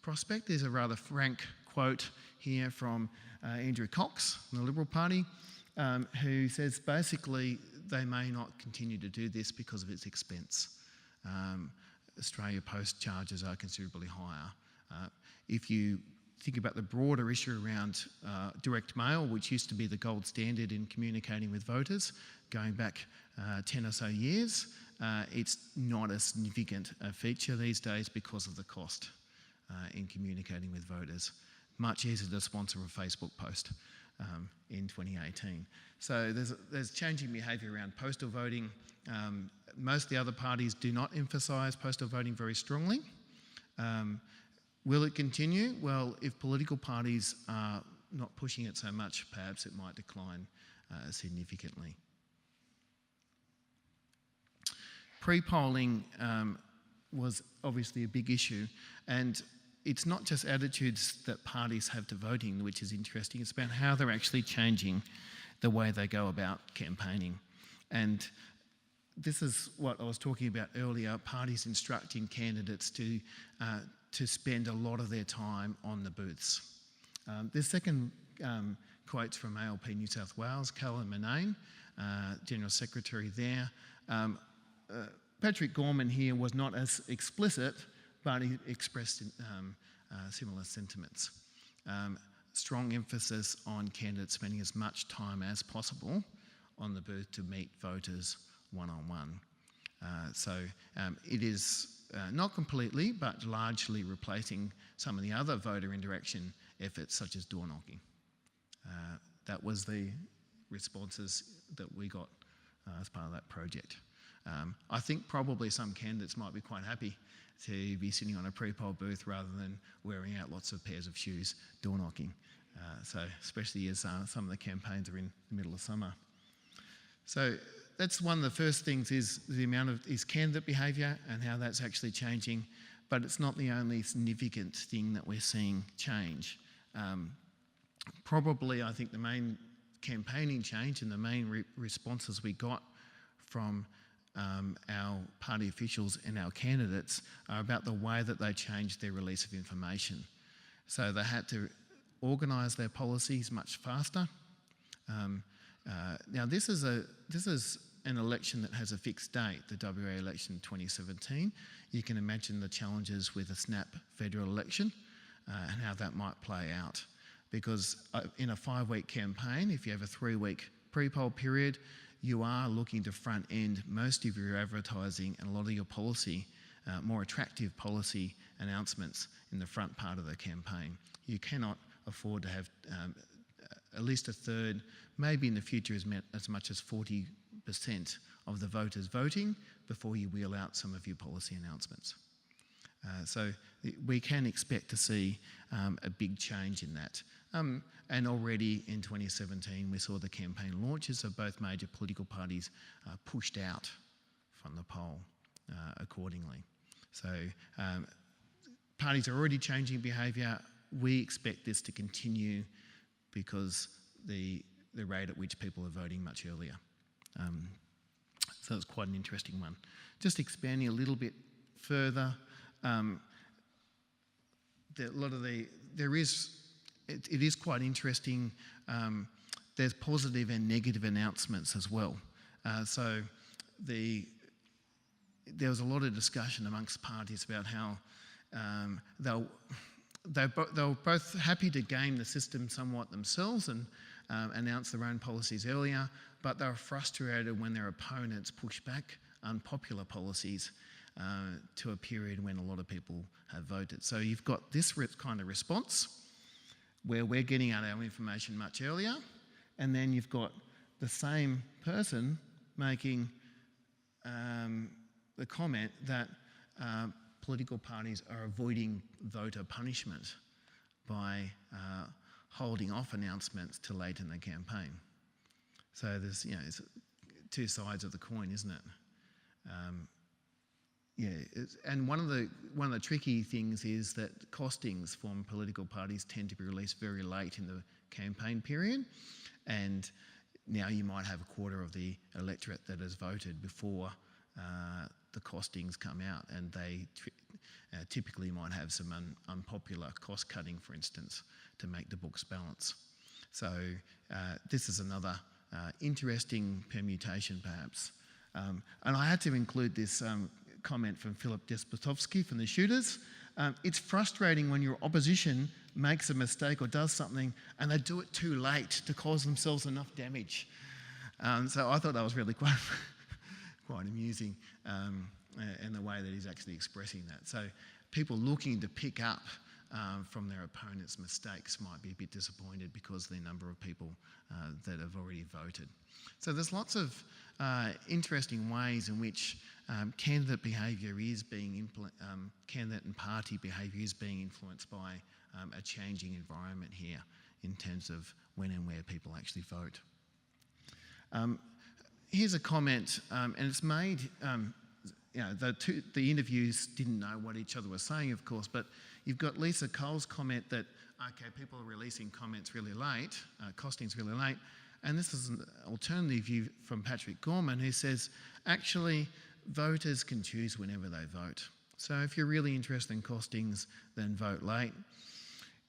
prospect. There's a rather frank quote here from Andrew Cox from the Liberal Party, who says basically they may not continue to do this because of its expense. Australia Post charges are considerably higher. If you think about the broader issue around direct mail, which used to be the gold standard in communicating with voters, going back 10 or so years, it's not a significant feature these days because of the cost in communicating with voters. Much easier to sponsor a Facebook post in 2018. So there's changing behaviour around postal voting. Most of the other parties do not emphasise postal voting very strongly. Will it continue? Well, if political parties are not pushing it so much, perhaps it might decline significantly. Pre-polling was obviously a big issue, and it's not just attitudes that parties have to voting which is interesting, it's about how they're actually changing the way they go about campaigning. And this is what I was talking about earlier, parties instructing candidates to spend a lot of their time on the booths. This second quote's from ALP New South Wales, Callum Manane, General Secretary there. Patrick Gorman here was not as explicit, but he expressed similar sentiments. Strong emphasis on candidates spending as much time as possible on the booth to meet voters one-on-one. It is not completely, but largely replacing some of the other voter interaction efforts such as door knocking. That was the responses that we got as part of that project. I think probably some candidates might be quite happy to be sitting on a pre-poll booth rather than wearing out lots of pairs of shoes door knocking. Especially as some of the campaigns are in the middle of summer. So that's one of the first things, is the amount of candidate behaviour and how that's actually changing, but it's not the only significant thing that we're seeing change. Probably I think the main campaigning change and the main responses we got from our party officials and our candidates are about the way that they changed their release of information. So they had to organise their policies much faster. Now this is an election that has a fixed date, the WA election 2017. You can imagine the challenges with a snap federal election and how that might play out. Because in a 5-week campaign, if you have a 3-week pre-poll period, you are looking to front end most of your advertising and a lot of your policy, more attractive policy announcements in the front part of the campaign. You cannot afford to have at least a third, maybe in the future as much as 40% of the voters voting before you wheel out some of your policy announcements. So we can expect to see a big change in that. And already in 2017 we saw the campaign launches of both major political parties pushed out from the poll accordingly. So parties are already changing behaviour. We expect this to continue because the rate at which people are voting much earlier. So it's quite an interesting one. Just expanding a little bit further, it is quite interesting. There's positive and negative announcements as well. So there was a lot of discussion amongst parties about how they were both happy to game the system somewhat themselves and announce their own policies earlier, but they were frustrated when their opponents pushed back unpopular policies to a period when a lot of people have voted. So you've got this kind of response where we're getting out our information much earlier, and then you've got the same person making the comment that political parties are avoiding voter punishment by holding off announcements till late in the campaign. So there's, it's two sides of the coin, isn't it? And one of the tricky things is that costings from political parties tend to be released very late in the campaign period, and now you might have a quarter of the electorate that has voted before the costings come out, and they typically might have some unpopular cost cutting, for instance, to make the books balance. So this is another interesting permutation, perhaps. And I had to include this comment from Philip Despotovsky from the Shooters. It's frustrating when your opposition makes a mistake or does something and they do it too late to cause themselves enough damage. So I thought that was really quite amusing in the way that he's actually expressing that. So people looking to pick up from their opponent's mistakes might be a bit disappointed because of the number of people that have already voted. So there's lots of interesting ways in which candidate behaviour is being candidate and party behaviour is being influenced by a changing environment here in terms of when and where people actually vote. Here's a comment, and it's made. The interviews didn't know what each other were saying, of course, but you've got Lisa Cole's comment that, okay, people are releasing comments really late, costings really late, and this is an alternative view from Patrick Gorman, who says, actually, voters can choose whenever they vote. So if you're really interested in costings, then vote late.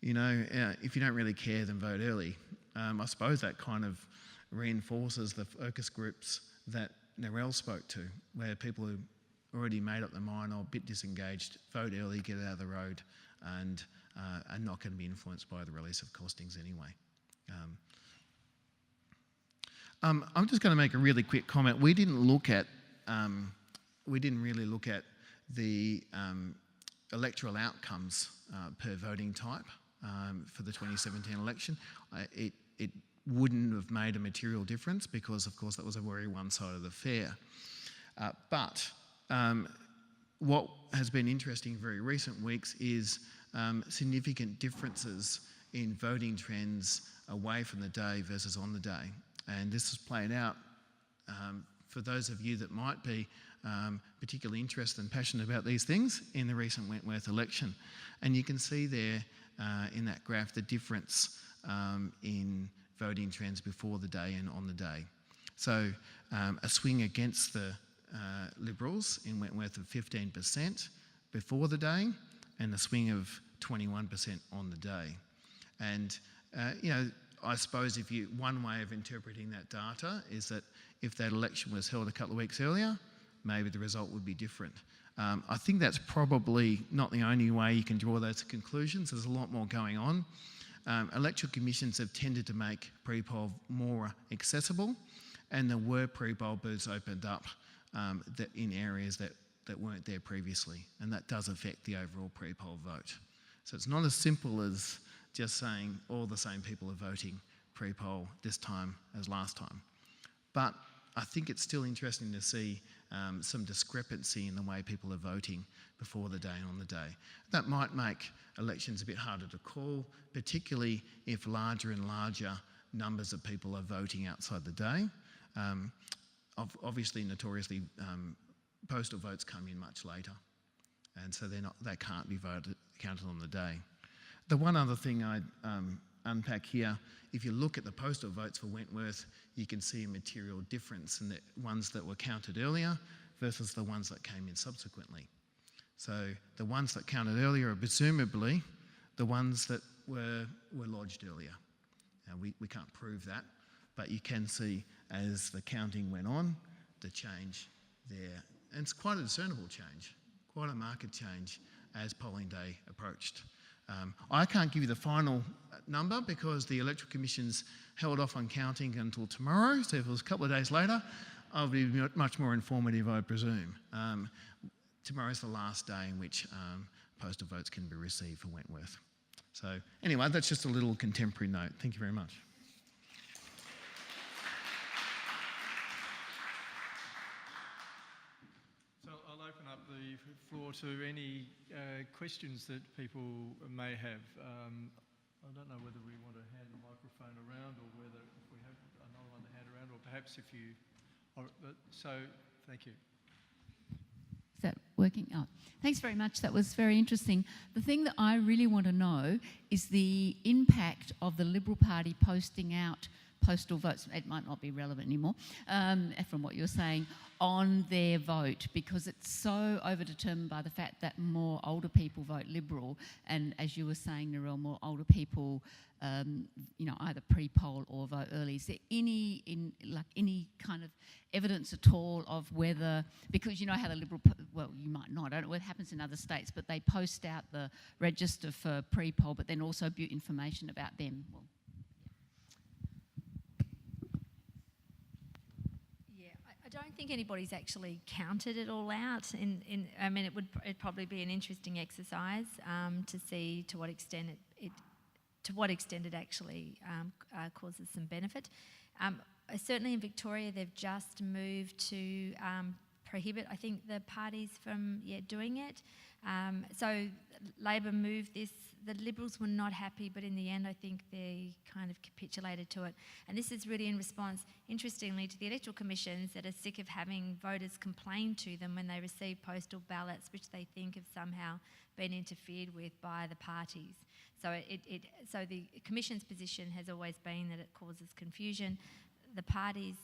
You know, if you don't really care, then vote early. I suppose that kind of reinforces the focus groups that Narelle spoke to, where people who already made up their mind or a bit disengaged, vote early, get out of the road, and are not going to be influenced by the release of costings anyway. I'm just going to make a really quick comment. We didn't really look at the electoral outcomes per voting type for the 2017 election. It wouldn't have made a material difference because, of course, that was a very one-sided affair. But what has been interesting in very recent weeks is significant differences in voting trends away from the day versus on the day. And this has played out for those of you that might be particularly interested and passionate about these things in the recent Wentworth election. And you can see there in that graph the difference in voting trends before the day and on the day. So a swing against the Liberals in Wentworth of 15% before the day, and a swing of 21% on the day. And you know, I suppose one way of interpreting that data is that if that election was held a couple of weeks earlier, maybe the result would be different. I think that's probably not the only way you can draw those conclusions. There's a lot more going on. Electoral commissions have tended to make pre-poll more accessible, and there were pre-poll booths opened up in areas that weren't there previously, and that does affect the overall pre-poll vote. So it's not as simple as just saying all the same people are voting pre-poll this time as last time. But I think it's still interesting to see some discrepancy in the way people are voting before the day and on the day. That might make elections a bit harder to call, particularly if larger and larger numbers of people are voting outside the day. Obviously, notoriously, postal votes come in much later, and so they can't be counted on the day. The one other thing I'd unpack here, if you look at the postal votes for Wentworth, you can see a material difference in the ones that were counted earlier versus the ones that came in subsequently. So the ones that counted earlier are presumably the ones that were lodged earlier. Now, we can't prove that, but you can see as the counting went on, the change there. And it's quite a discernible change, quite a marked change as polling day approached. I can't give you the final number because the Electoral Commission's held off on counting until tomorrow, so if it was a couple of days later, I'll be much more informative, I presume. Tomorrow's the last day in which postal votes can be received for Wentworth. So anyway, that's just a little contemporary note. Thank you very much. So I'll open up the floor to any questions that people may have. I don't know whether we want to hand the microphone around or whether if we have another one to hand around, or perhaps if you... So, thank you. Is that working? Oh, thanks very much. That was very interesting. The thing that I really want to know is the impact of the Liberal Party posting out postal votes. It might not be relevant anymore from what you're saying, on their vote, because it's so overdetermined by the fact that more older people vote Liberal, and as you were saying, Narelle, more older people either pre-poll or vote early. Is there any kind of evidence at all of whether, because you know how the Liberal, well, you might not, I don't know what happens in other states, but they post out the register for pre-poll, but then also butte information about them. Well, I don't think anybody's actually counted it all out. I mean, it'd probably be an interesting exercise to see to what extent it actually causes some benefit. Certainly in Victoria, they've just moved to prohibit, I think, the parties from doing it. So Labor moved this. The Liberals were not happy, but in the end, I think they kind of capitulated to it. And this is really in response, interestingly, to the electoral commissions that are sick of having voters complain to them when they receive postal ballots, which they think have somehow been interfered with by the parties. So so the Commission's position has always been that it causes confusion, the parties,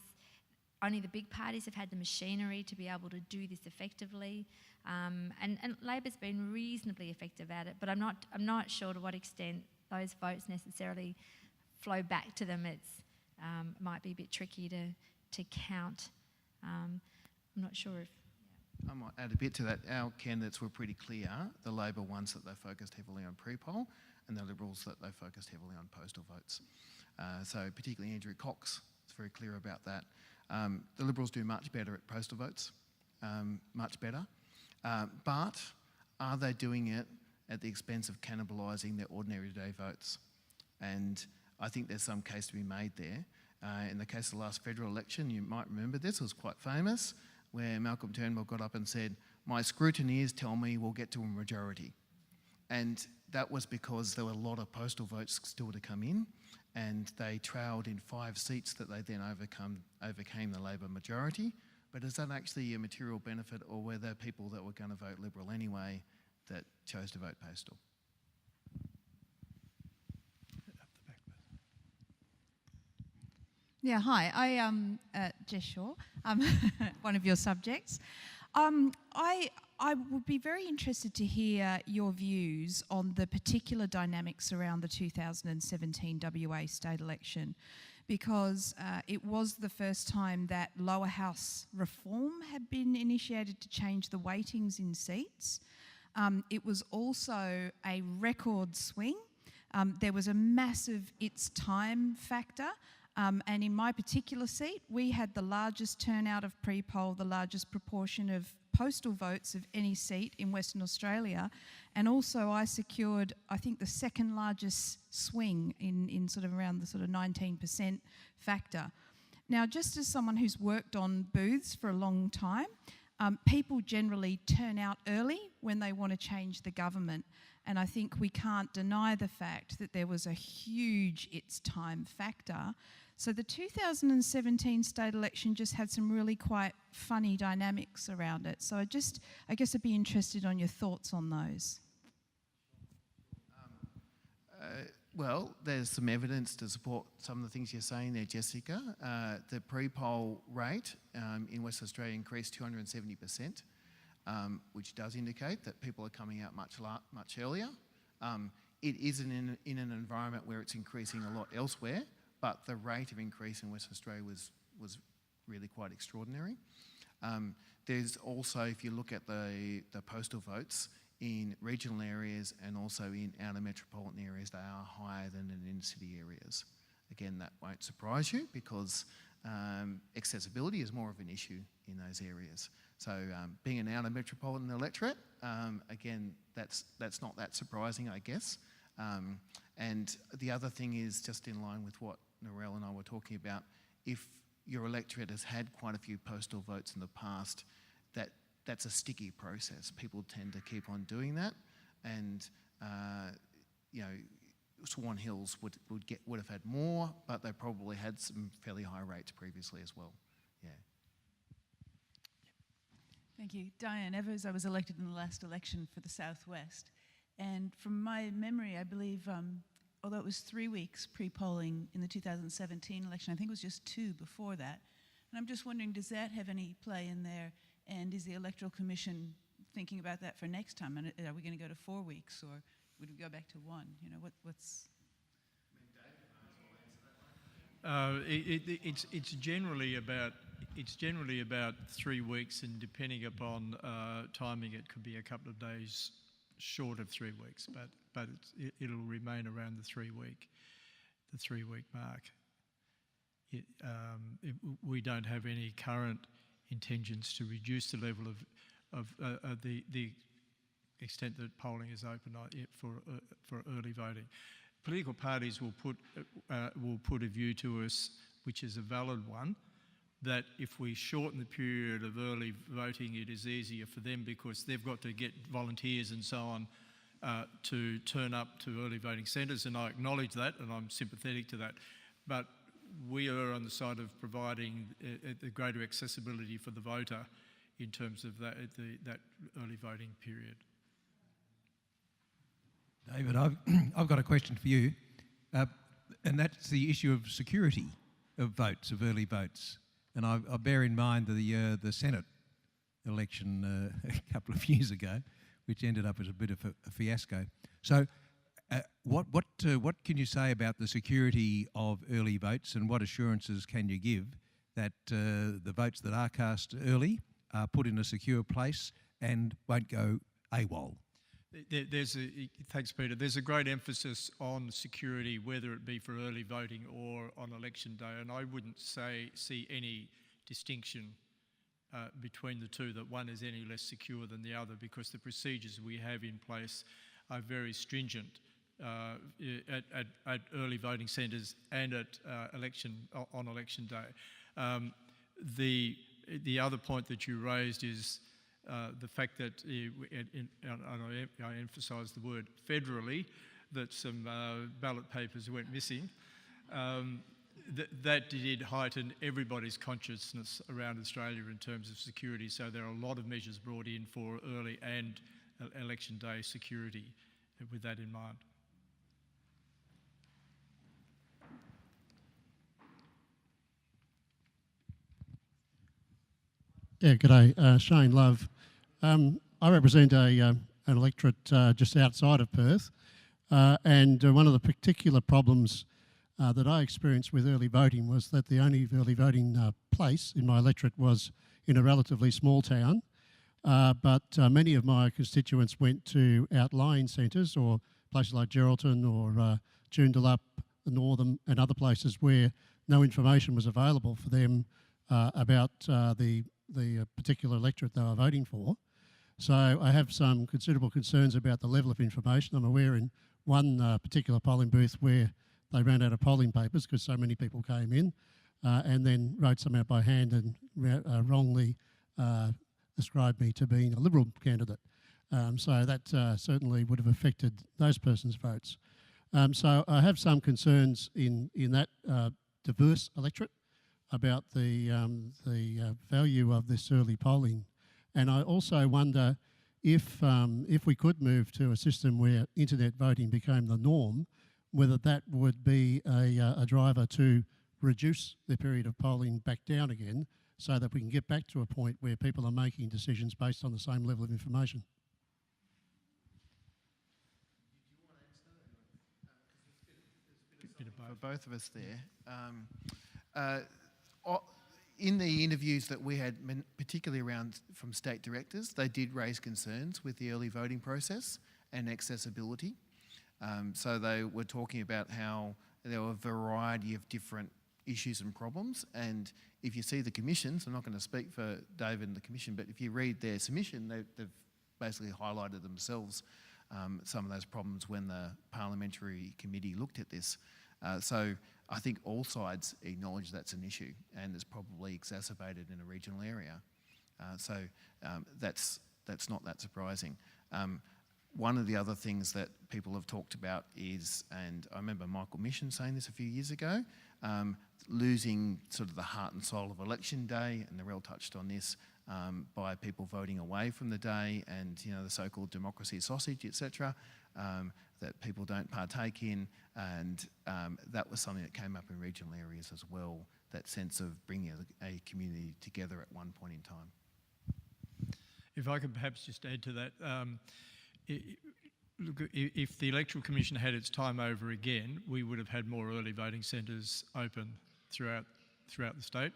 only the big parties have had the machinery to be able to do this effectively, and Labor's been reasonably effective at it. But I'm not sure to what extent those votes necessarily flow back to them. It's might be a bit tricky to count. I'm not sure if. I might add a bit to that. Our candidates were pretty clear. The Labor ones that they focused heavily on pre-poll, and the Liberals that they focused heavily on postal votes. So particularly Andrew Cox is very clear about that. The Liberals do much better at postal votes, much better. But are they doing it at the expense of cannibalising their ordinary day votes? And I think there's some case to be made there. In the case of the last federal election, you might remember this, it was quite famous, where Malcolm Turnbull got up and said, "My scrutineers tell me we'll get to a majority." And that was because there were a lot of postal votes still to come in, and they trailed in 5 seats that they then overcame the Labor majority. But is that actually a material benefit, or were there people that were going to vote Liberal anyway that chose to vote postal? Yeah, hi. I am Jess Shaw, one of your subjects. I would be very interested to hear your views on the particular dynamics around the 2017 WA state election, because it was the first time that lower house reform had been initiated to change the weightings in seats. It was also a record swing. There was a massive it's time factor. And in my particular seat, we had the largest turnout of pre-poll, the largest proportion of postal votes of any seat in Western Australia. And also I secured, I think, the second largest swing in sort of around the sort of 19% factor. Now, just as someone who's worked on booths for a long time, people generally turn out early when they want to change the government. And I think we can't deny the fact that there was a huge it's time factor. So the 2017 state election just had some really quite funny dynamics around it. So I guess I'd be interested on your thoughts on those. Well, there's some evidence to support some of the things you're saying there, Jessica. The pre-poll rate in Western Australia increased 270%, which does indicate that people are coming out much earlier. It is in an environment where it's increasing a lot elsewhere, but the rate of increase in Western Australia was really quite extraordinary. There's also, if you look at the postal votes in regional areas and also in outer metropolitan areas, they are higher than in inner city areas. Again, that won't surprise you because accessibility is more of an issue in those areas. So being an outer metropolitan electorate, again, that's not that surprising, I guess. And the other thing is, just in line with what Narelle and I were talking about, if your electorate has had quite a few postal votes in the past, that's a sticky process. People tend to keep on doing that, and Swan Hills would have had more, but they probably had some fairly high rates previously as well. Yeah. Thank you. Diane Evers, I was elected in the last election for the Southwest. And from my memory, I believe, although it was 3 weeks pre-polling in the 2017 election, I think it was just 2 before that. And I'm just wondering, does that have any play in there? And is the Electoral Commission thinking about that for next time? And are we going to go to 4 weeks, or would we go back to 1? You know, what's... It's generally about 3 weeks, and depending upon timing, it could be a couple of days short of 3 weeks, but it'll remain around the 3 week mark. We don't have any current intentions to reduce the level of the extent that polling is open for early voting. Political parties will put a view to us, which is a valid one, that if we shorten the period of early voting, it is easier for them because they've got to get volunteers and so on to turn up to early voting centres, and I acknowledge that and I'm sympathetic to that. But we are on the side of providing the greater accessibility for the voter in terms of that early voting period. David, I've got a question for you, and that's the issue of security. of votes, of early votes. And I bear in mind the Senate election a couple of years ago, which ended up as a bit of a fiasco. So what can you say about the security of early votes, and what assurances can you give that the votes that are cast early are put in a secure place and won't go AWOL? Thanks, Peter. There's a great emphasis on security, whether it be for early voting or on election day, and I wouldn't see any distinction between the two, that one is any less secure than the other, because the procedures we have in place are very stringent at early voting centres and at on election day. The other point that you raised is the fact that, and I emphasise the word federally, that some ballot papers went missing. That did heighten everybody's consciousness around Australia in terms of security. So there are a lot of measures brought in for early and election day security with that in mind. Yeah, g'day, Shane Love. I represent an electorate just outside of Perth, and one of the particular problems that I experienced with early voting was that the only early voting place in my electorate was in a relatively small town, but many of my constituents went to outlying centres, or places like Geraldton or Joondalup, Northam, and other places where no information was available for them about the particular electorate they were voting for. So I have some considerable concerns about the level of information. I'm aware in one particular polling booth where they ran out of polling papers because so many people came in, and then wrote some out by hand and wrongly ascribed me to being a Liberal candidate. So that certainly would have affected those persons' votes. So I have some concerns in that diverse electorate about the value of this early polling. And I also wonder if we could move to a system where internet voting became the norm, whether that would be a driver to reduce the period of polling back down again, so that we can get back to a point where people are making decisions based on the same level of information. For both of us there. In the interviews that we had, particularly around from state directors, they did raise concerns with the early voting process and accessibility. So they were talking about how there were a variety of different issues and problems, and if you see the commissions, I'm not going to speak for David and the commission, but if you read their submission, they've basically highlighted themselves some of those problems when the parliamentary committee looked at this. So I think all sides acknowledge that's an issue, and it's probably exacerbated in a regional area. So that's not that surprising. One of the other things that people have talked about is, and I remember Michael Mission saying this a few years ago, losing sort of the heart and soul of election day, and Narelle touched on this, by people voting away from the day, and the so-called democracy sausage, etc., that people don't partake in, and that was something that came up in regional areas as well, that sense of bringing a community together at one point in time. If I could perhaps just add to that, look, if the Electoral Commission had its time over again, we would have had more early voting centres open throughout the state.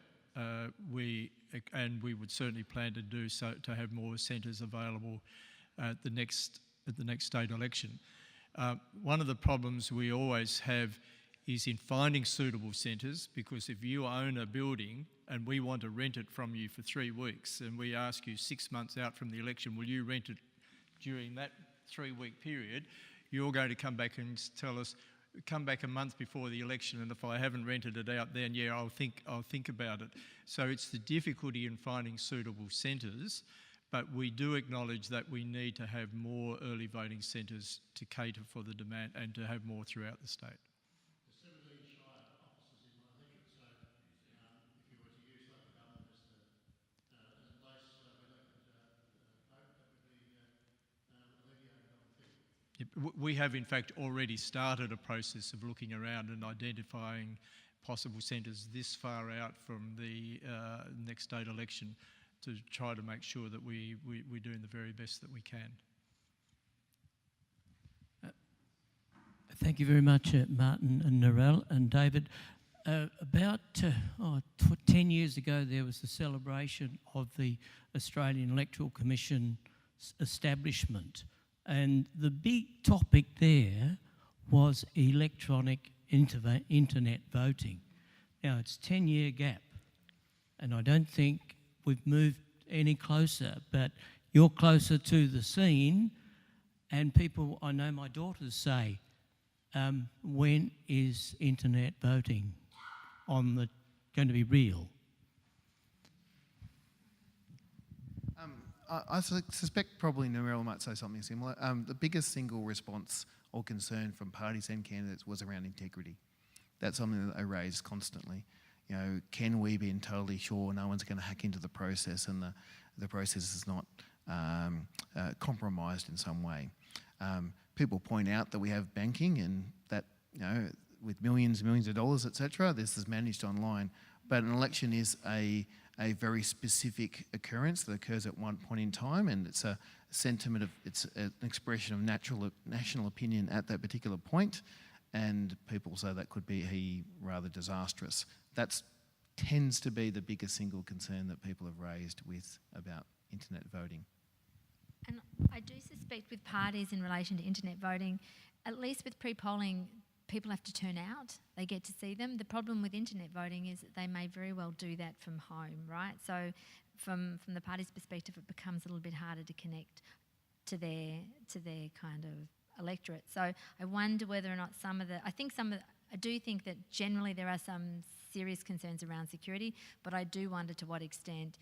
We would certainly plan to do so, to have more centres available at the next state election. One of the problems we always have is in finding suitable centres, because if you own a building and we want to rent it from you for 3 weeks, and we ask you 6 months out from the election, will you rent it during that 3-week period, you're going to come back and tell us, come back a month before the election, and if I haven't rented it out then, yeah, I'll think about it. So it's the difficulty in finding suitable centres, but we do acknowledge that we need to have more early voting centres to cater for the demand and to have more throughout the state. There's 17 shire offices in my electorate, so if you were to use local government as a place where they could vote, that would be alleviated, I would think. We have in fact already started a process of looking around and identifying possible centres this far out from the next state election to try to make sure that we're doing the very best that we can. Thank you very much, Martin and Narelle and David. About 10 years ago, there was the celebration of the Australian Electoral Commission establishment, and the big topic there was electronic internet voting. Now, it's a 10-year gap, and I don't think we've moved any closer, but you're closer to the scene, and people, I know my daughters say, when is internet voting going to be real? I suspect probably Narelle might say something similar. The biggest single response or concern from parties and candidates was around integrity. That's something that they raised constantly. You know, can we be totally sure no one's going to hack into the process and the process is not compromised in some way? People point out that we have banking and that, you know, with millions and millions of dollars, etc., this is managed online. But an election is a very specific occurrence that occurs at one point in time, and it's a sentiment of, it's an expression of national opinion at that particular point, and people say that could be rather disastrous. That tends to be the biggest single concern that people have raised about internet voting. And I do suspect with parties in relation to internet voting, at least with pre-polling, people have to turn out. They get to see them. The problem with internet voting is that they may very well do that from home, right? So from the party's perspective, it becomes a little bit harder to connect to their kind of electorate. So I wonder whether or not I do think that generally there are some serious concerns around security, but I do wonder to what extent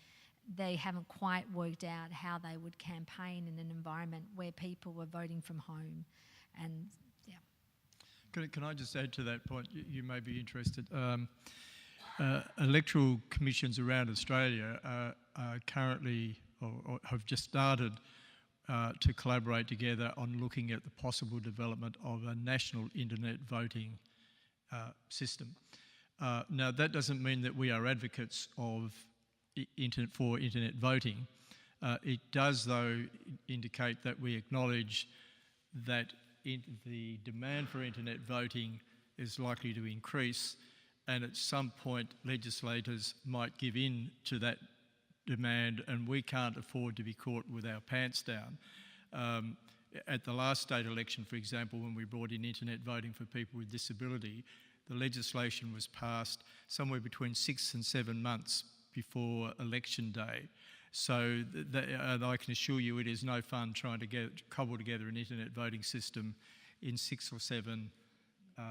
they haven't quite worked out how they would campaign in an environment where people were voting from home. And can I just add to that point? You may be interested. Electoral commissions around Australia are currently, or have just started to collaborate together on looking at the possible development of a national internet voting system. Now, that doesn't mean that we are advocates of internet voting. It does, though, indicate that we acknowledge that the demand for internet voting is likely to increase, and at some point legislators might give in to that demand, and we can't afford to be caught with our pants down. At the last state election, for example, when we brought in internet voting for people with disability, the legislation was passed somewhere between 6 and 7 months before election day. So I can assure you it is no fun trying to cobble together an internet voting system in 6 or 7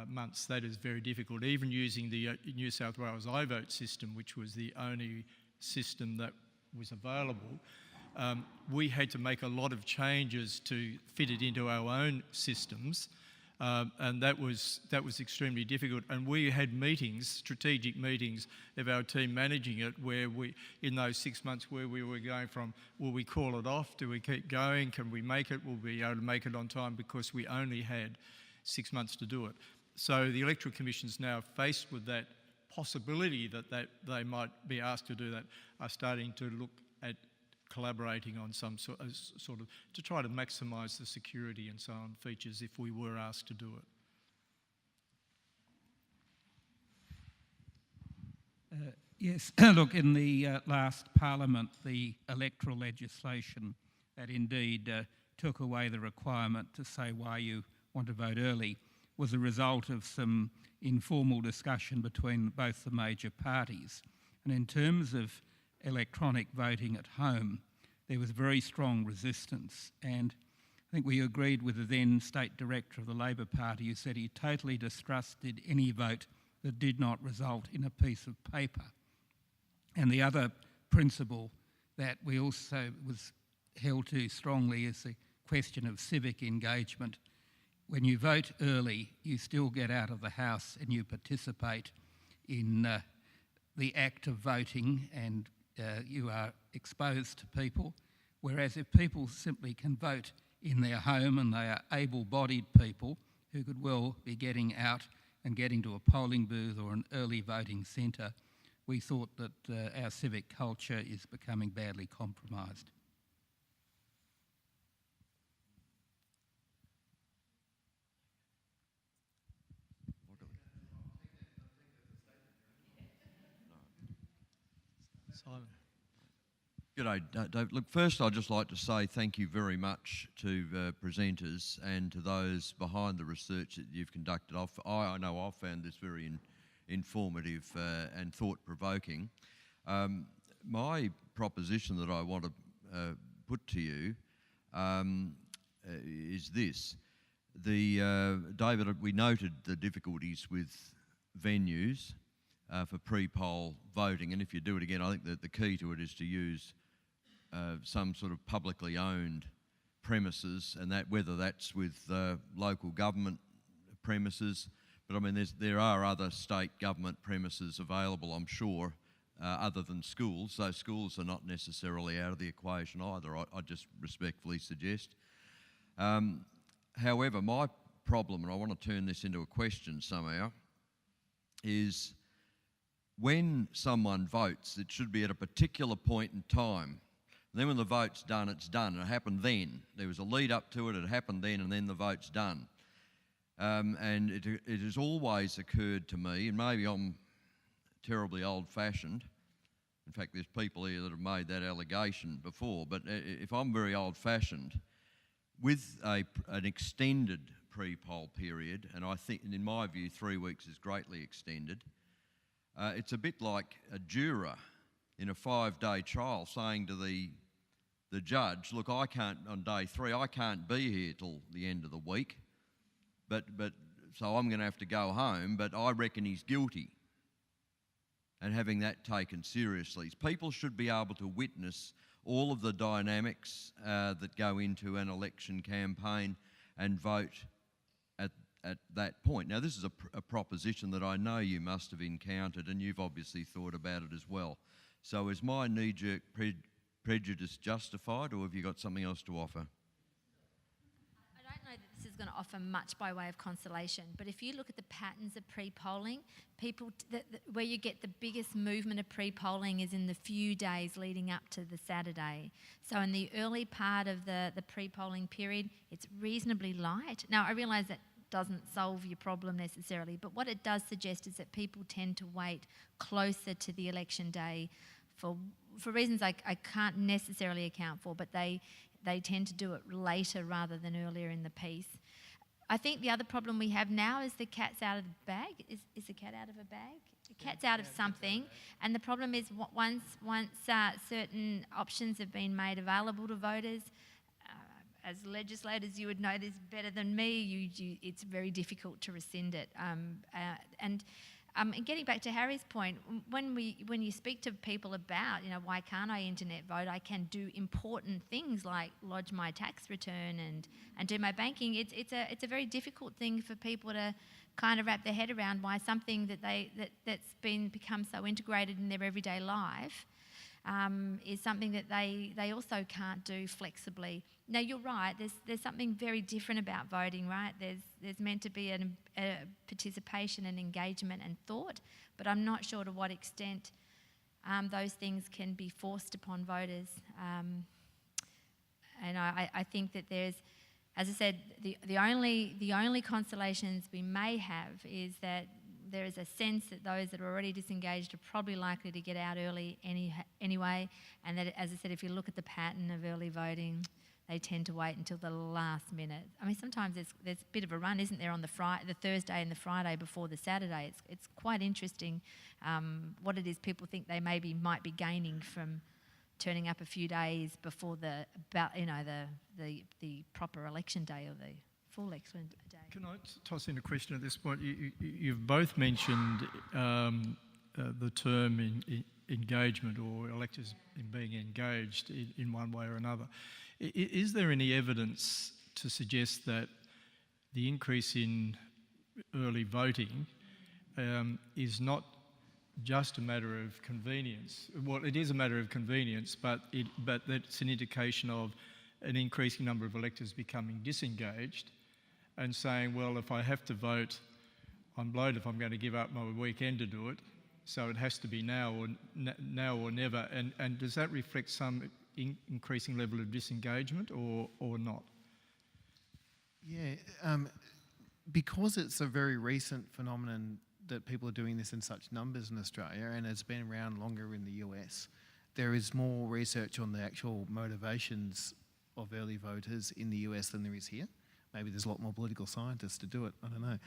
months. That is very difficult. Even using the New South Wales iVote system, which was the only system that was available, we had to make a lot of changes to fit it into our own systems. And that was extremely difficult. And we had meetings, strategic meetings of our team managing it, where we, in those 6 months, where we were going from, will we call it off? Do we keep going? Can we make it? Will we be able to make it on time? Because we only had 6 months to do it. So the Electoral Commission's now faced with that possibility that they might be asked to do that, are starting to look at collaborating on some sort of to try to maximise the security and so on features if we were asked to do it. Yes, look, in the last Parliament, the electoral legislation that indeed took away the requirement to say why you want to vote early was a result of some informal discussion between both the major parties. And in terms of electronic voting at home, there was very strong resistance, and I think we agreed with the then State Director of the Labor Party, who said he totally distrusted any vote that did not result in a piece of paper. And the other principle that we also was held to strongly is the question of civic engagement. When you vote early, you still get out of the house and you participate in the act of voting, and you are exposed to people, whereas if people simply can vote in their home and they are able-bodied people who could well be getting out and getting to a polling booth or an early voting centre, we thought that our civic culture is becoming badly compromised. Simon. G'day, Dave. Look, first I'd just like to say thank you very much to presenters and to those behind the research that you've conducted. I know I've found this very informative and thought-provoking. My proposition that I want to put to you is this. David, we noted the difficulties with venues for pre-poll voting, and if you do it again, I think that the key to it is to use some sort of publicly owned premises, and that whether that's with local government premises, but I mean there are other state government premises available, I'm sure, other than schools. So schools are not necessarily out of the equation either, I just respectfully suggest. However, my problem, and I want to turn this into a question somehow, is when someone votes, it should be at a particular point in time. And then when the vote's done, it's done. It happened then. There was a lead up to it, it happened then, and then the vote's done. And it has always occurred to me, and maybe I'm terribly old-fashioned. In fact, there's people here that have made that allegation before, but if I'm very old-fashioned, with an extended pre-poll period, and I think, in my view, 3 weeks is greatly extended, it's a bit like a juror in a 5-day trial saying to the judge, look, I can't, on day 3, I can't be here till the end of the week, but so I'm going to have to go home, but I reckon he's guilty. And having that taken seriously. People should be able to witness all of the dynamics that go into an election campaign and vote at that point. Now, this is a proposition that I know you must have encountered, and you've obviously thought about it as well. So is my knee-jerk prejudice justified, or have you got something else to offer? I don't know that this is going to offer much by way of consolation, but if you look at the patterns of pre-polling, where you get the biggest movement of pre-polling is in the few days leading up to the Saturday. So in the early part of the pre-polling period, it's reasonably light. Now, I realise that doesn't solve your problem necessarily, but what it does suggest is that people tend to wait closer to the election day for reasons I can't necessarily account for, but they tend to do it later rather than earlier in the piece. I think the other problem we have now is the cat's out of the bag. Is the cat out of a bag? The cat's out of something, and the problem is once certain options have been made available to voters, as legislators, you would know this better than me. It's very difficult to rescind it. And getting back to Harry's point, when you speak to people about, why can't I internet vote? I can do important things like lodge my tax return and do my banking. It's a very difficult thing for people to kind of wrap their head around, why something that's become so integrated in their everyday life is something that they also can't do flexibly. Now, you're right, there's something very different about voting, right? There's meant to be a participation and engagement and thought, but I'm not sure to what extent those things can be forced upon voters. And I think that there's, as I said, the only consolations we may have is that there is a sense that those that are already disengaged are probably likely to get out early anyway, and that, as I said, if you look at the pattern of early voting, they tend to wait until the last minute. I mean, sometimes there's a bit of a run, isn't there, on the Thursday and the Friday before the Saturday. It's quite interesting what it is people think they might be gaining from turning up a few days before the proper election day or the full election day. Can I toss in a question at this point? You've both mentioned the term engagement, or electors in being engaged in one way or another. Is there any evidence to suggest that the increase in early voting is not just a matter of convenience? Well, it is a matter of convenience, but that's an indication of an increasing number of electors becoming disengaged and saying, well, if I have to vote I'm blowed if I'm going to give up my weekend to do it. So it has to be now or never. And does that reflect some increasing level of disengagement or not? Yeah, because it's a very recent phenomenon that people are doing this in such numbers in Australia, and it's been around longer in the US, there is more research on the actual motivations of early voters in the US than there is here. Maybe there's a lot more political scientists to do it, I don't know.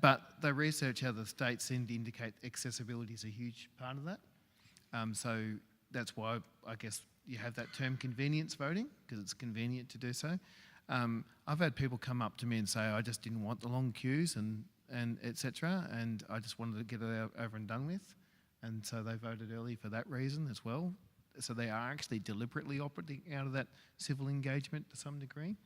But they research how the states seem to indicate accessibility is a huge part of that. So that's why I guess you have that term convenience voting, because it's convenient to do so. I've had people come up to me and say, I just didn't want the long queues and etc. And I just wanted to get it over and done with. And so they voted early for that reason as well. So they are actually deliberately operating out of that civil engagement to some degree.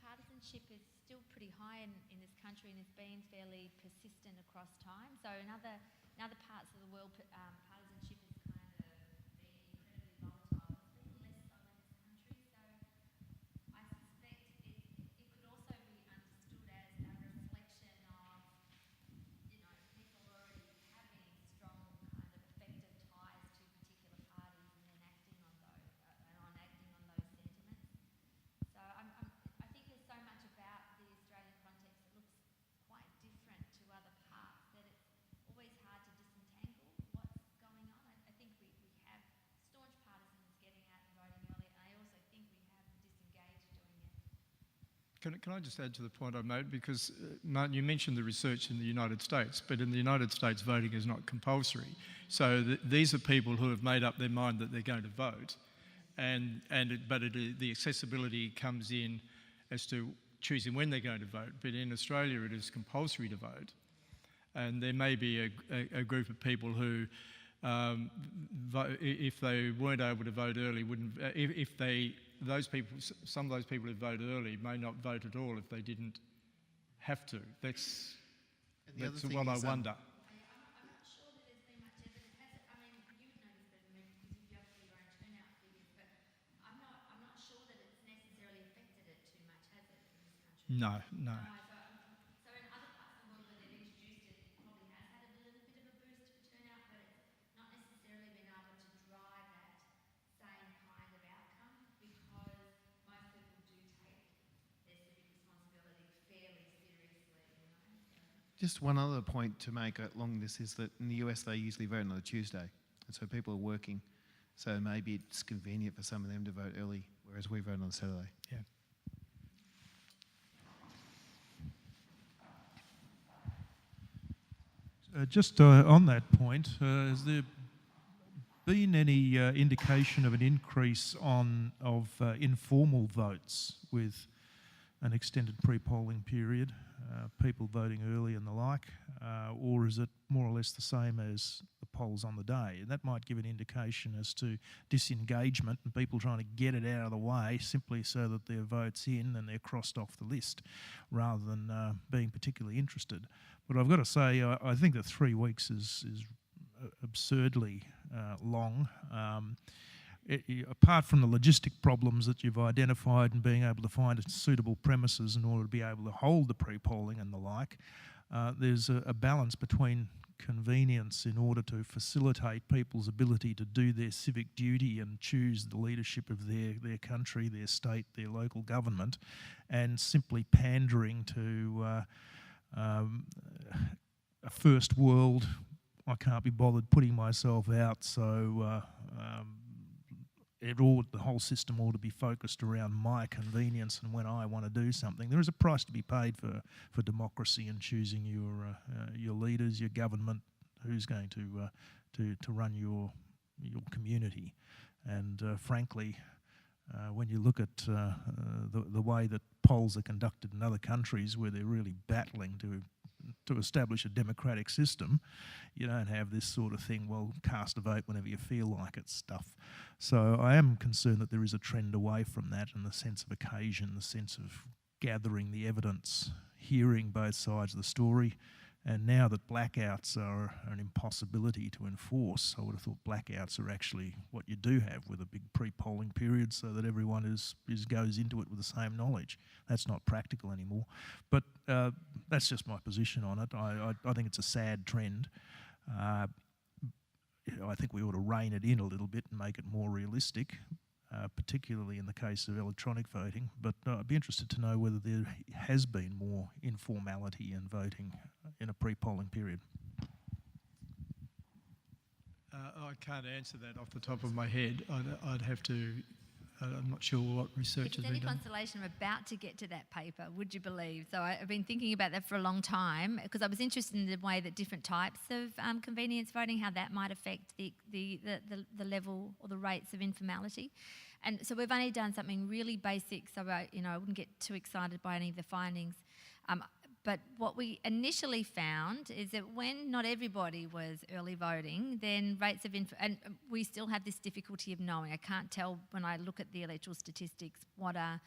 Partisanship is still pretty high in this country, and it's been fairly persistent across time. So in other parts of the world, partisanship has kind of been incredibly volatile. It's been less so in this country. So I suspect it could also be understood as a reflection of, people already having strong kind of effective ties to particular parties and then acting on those sentiments. So I think there's so much about the Australian context that looks quite different to other parts that it's always hard to disentangle what's going on. I think we have staunch partisans getting out and voting early, and I also think we have the disengaged doing it. Can I just add to the point I made? Because, Martin, you mentioned the research in the United States, but in the United States voting is not compulsory. So these are people who have made up their mind that they're going to vote, but the accessibility comes in as to choosing when they're going to vote. But in Australia it is compulsory to vote. And there may be a group of people who, if they weren't able to vote early, some of those people who vote early may not vote at all if they didn't have to. That's what I wonder. I'm not sure that there's been much evidence. I mean, you'd know this better than me because you've got your own turnout figures, but I'm not sure that it's necessarily affected it too much, has it, in this country? No. So in other parts of the world where they've introduced it, it probably has had a little bit of a boost for turnout, but it's not necessarily been able to drive that same kind of outcome because most people do take their civic responsibility fairly seriously, Just one other point to make along this is that in the US they usually vote on a Tuesday, and so people are working, so maybe it's convenient for some of them to vote early, whereas we vote on Saturday. Yeah. Just on that point, has there been any indication of an increase of informal votes with an extended pre-polling period, people voting early and the like, or is it more or less the same as the polls on the day? And that might give an indication as to disengagement and people trying to get it out of the way simply so that their vote's in and they're crossed off the list rather than being particularly interested. But I've got to say, I think that 3 weeks is absurdly long. Apart from the logistic problems that you've identified and being able to find suitable premises in order to be able to hold the pre-polling and the like, there's a balance between convenience in order to facilitate people's ability to do their civic duty and choose the leadership of their country, their state, their local government, and simply pandering to a first world, I can't be bothered putting myself out, so the whole system ought to be focused around my convenience and when I want to do something. There is a price to be paid for democracy and choosing your leaders, your government, who's going to run your community. And frankly, when you look at the way that polls are conducted in other countries where they're really battling to establish a democratic system, you don't have this sort of thing, well, cast a vote whenever you feel like it stuff. So I am concerned that there is a trend away from that and the sense of occasion, the sense of gathering the evidence, hearing both sides of the story. And now that blackouts are an impossibility to enforce, I would have thought blackouts are actually what you do have with a big pre-polling period so that everyone goes into it with the same knowledge. That's not practical anymore. But that's just my position on it. I think it's a sad trend. I think we ought to rein it in a little bit and make it more realistic, particularly in the case of electronic voting. But I'd be interested to know whether there has been more informality in voting in a pre-polling period. I can't answer that off the top of my head. I'd have to. I'm not sure what research has If it's been any done. consolation, I'm about to get to that paper, would you believe? So I've been thinking about that for a long time because I was interested in the way that different types of convenience voting, how that might affect the level or the rates of informality. And so we've only done something really basic, so I wouldn't get too excited by any of the findings. But what we initially found is that when not everybody was early voting, then rates of and we still have this difficulty of knowing. I can't tell when I look at the electoral statistics what are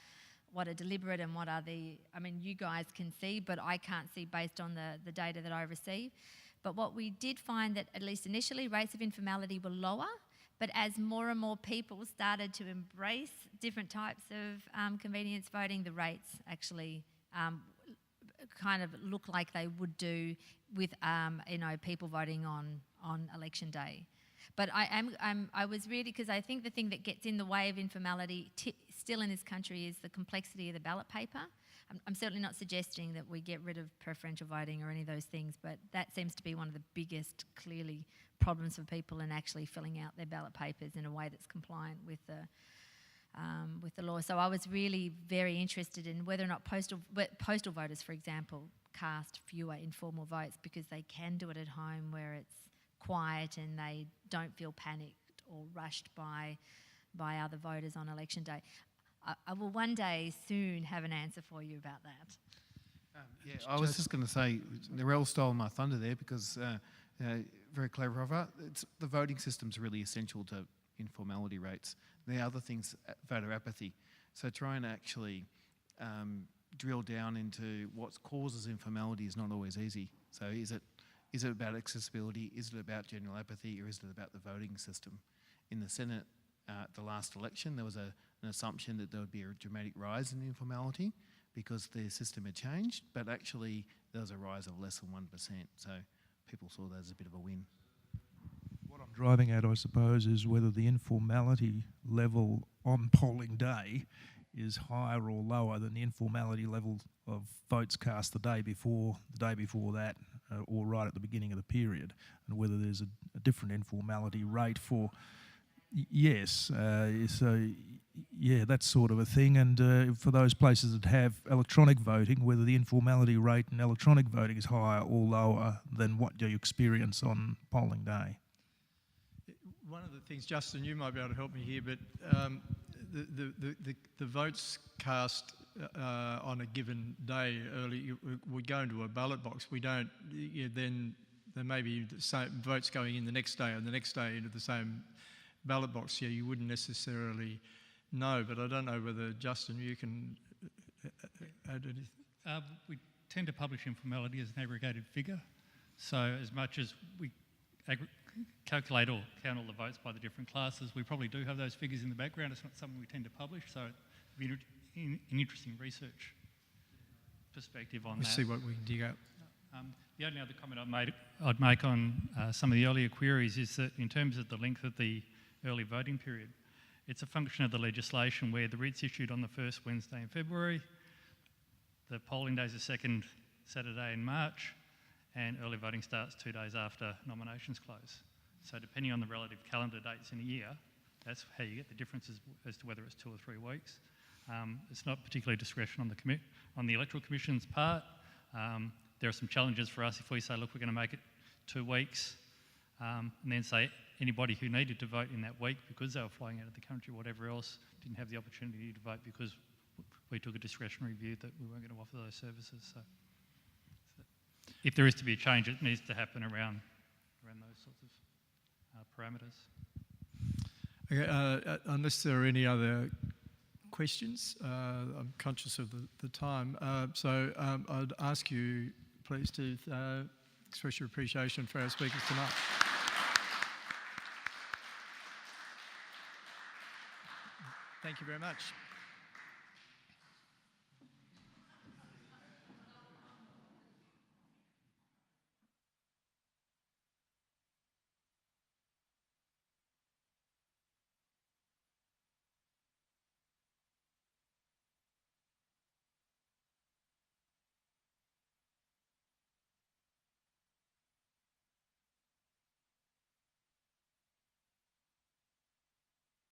deliberate and what are you guys can see, but I can't see based on the data that I receive. But what we did find that at least initially rates of informality were lower, but as more and more people started to embrace different types of convenience voting, the rates actually kind of look like they would do with people voting on election day. But I was really, because I think the thing that gets in the way of informality still in this country is the complexity of the ballot paper. I'm certainly not suggesting that we get rid of preferential voting or any of those things, but that seems to be one of the biggest, clearly, problems for people in actually filling out their ballot papers in a way that's compliant with the law. So I was really very interested in whether or not postal voters, for example, cast fewer informal votes because they can do it at home where it's quiet and they don't feel panicked or rushed by other voters on election day. I will one day soon have an answer for you about that. I was just going to say, Narelle stole my thunder there because very clever of her. The voting system's really essential to informality rates. The other thing's voter apathy. So trying to actually drill down into what causes informality is not always easy. So is it about accessibility? Is it about general apathy? Or is it about the voting system? In the Senate, the last election, there was an assumption that there would be a dramatic rise in informality because the system had changed, but actually there was a rise of less than 1%. So people saw that as a bit of a win. What I'm driving at, I suppose, is whether the informality level on polling day is higher or lower than the informality level of votes cast the day before that, or right at the beginning of the period, and whether there's a different informality rate for, that sort of a thing, and for those places that have electronic voting, whether the informality rate in electronic voting is higher or lower than what you experience on polling day. One of the things, Justin, you might be able to help me here, but the votes cast on a given day early would go into a ballot box. We don't, then there may be the same votes going in the next day and the next day into the same ballot box. Yeah, you wouldn't necessarily know, but I don't know whether, Justin, you can add anything. We tend to publish informality as an aggregated figure. So as much as we calculate or count all the votes by the different classes, we probably do have those figures in the background. It's not something we tend to publish, so it'd be an interesting research perspective on that. We'll see what we can dig out. The only other comment I'd make on some of the earlier queries is that in terms of the length of the early voting period, it's a function of the legislation where the writ's issued on the first Wednesday in February, the polling day is the second Saturday in March, and early voting starts 2 days after nominations close. So depending on the relative calendar dates in a year, that's how you get the differences as to whether it's 2 or 3 weeks. It's not particularly discretion on the Electoral Commission's part. There are some challenges for us if we say, look, we're going to make it 2 weeks, and then say anybody who needed to vote in that week because they were flying out of the country or whatever else didn't have the opportunity to vote because we took a discretionary view that we weren't going to offer those services. So if there is to be a change, it needs to happen around those sorts of parameters. Okay, unless there are any other questions, I'm conscious of the time. So I'd ask you, please, to express your appreciation for our speakers tonight. Thank you very much.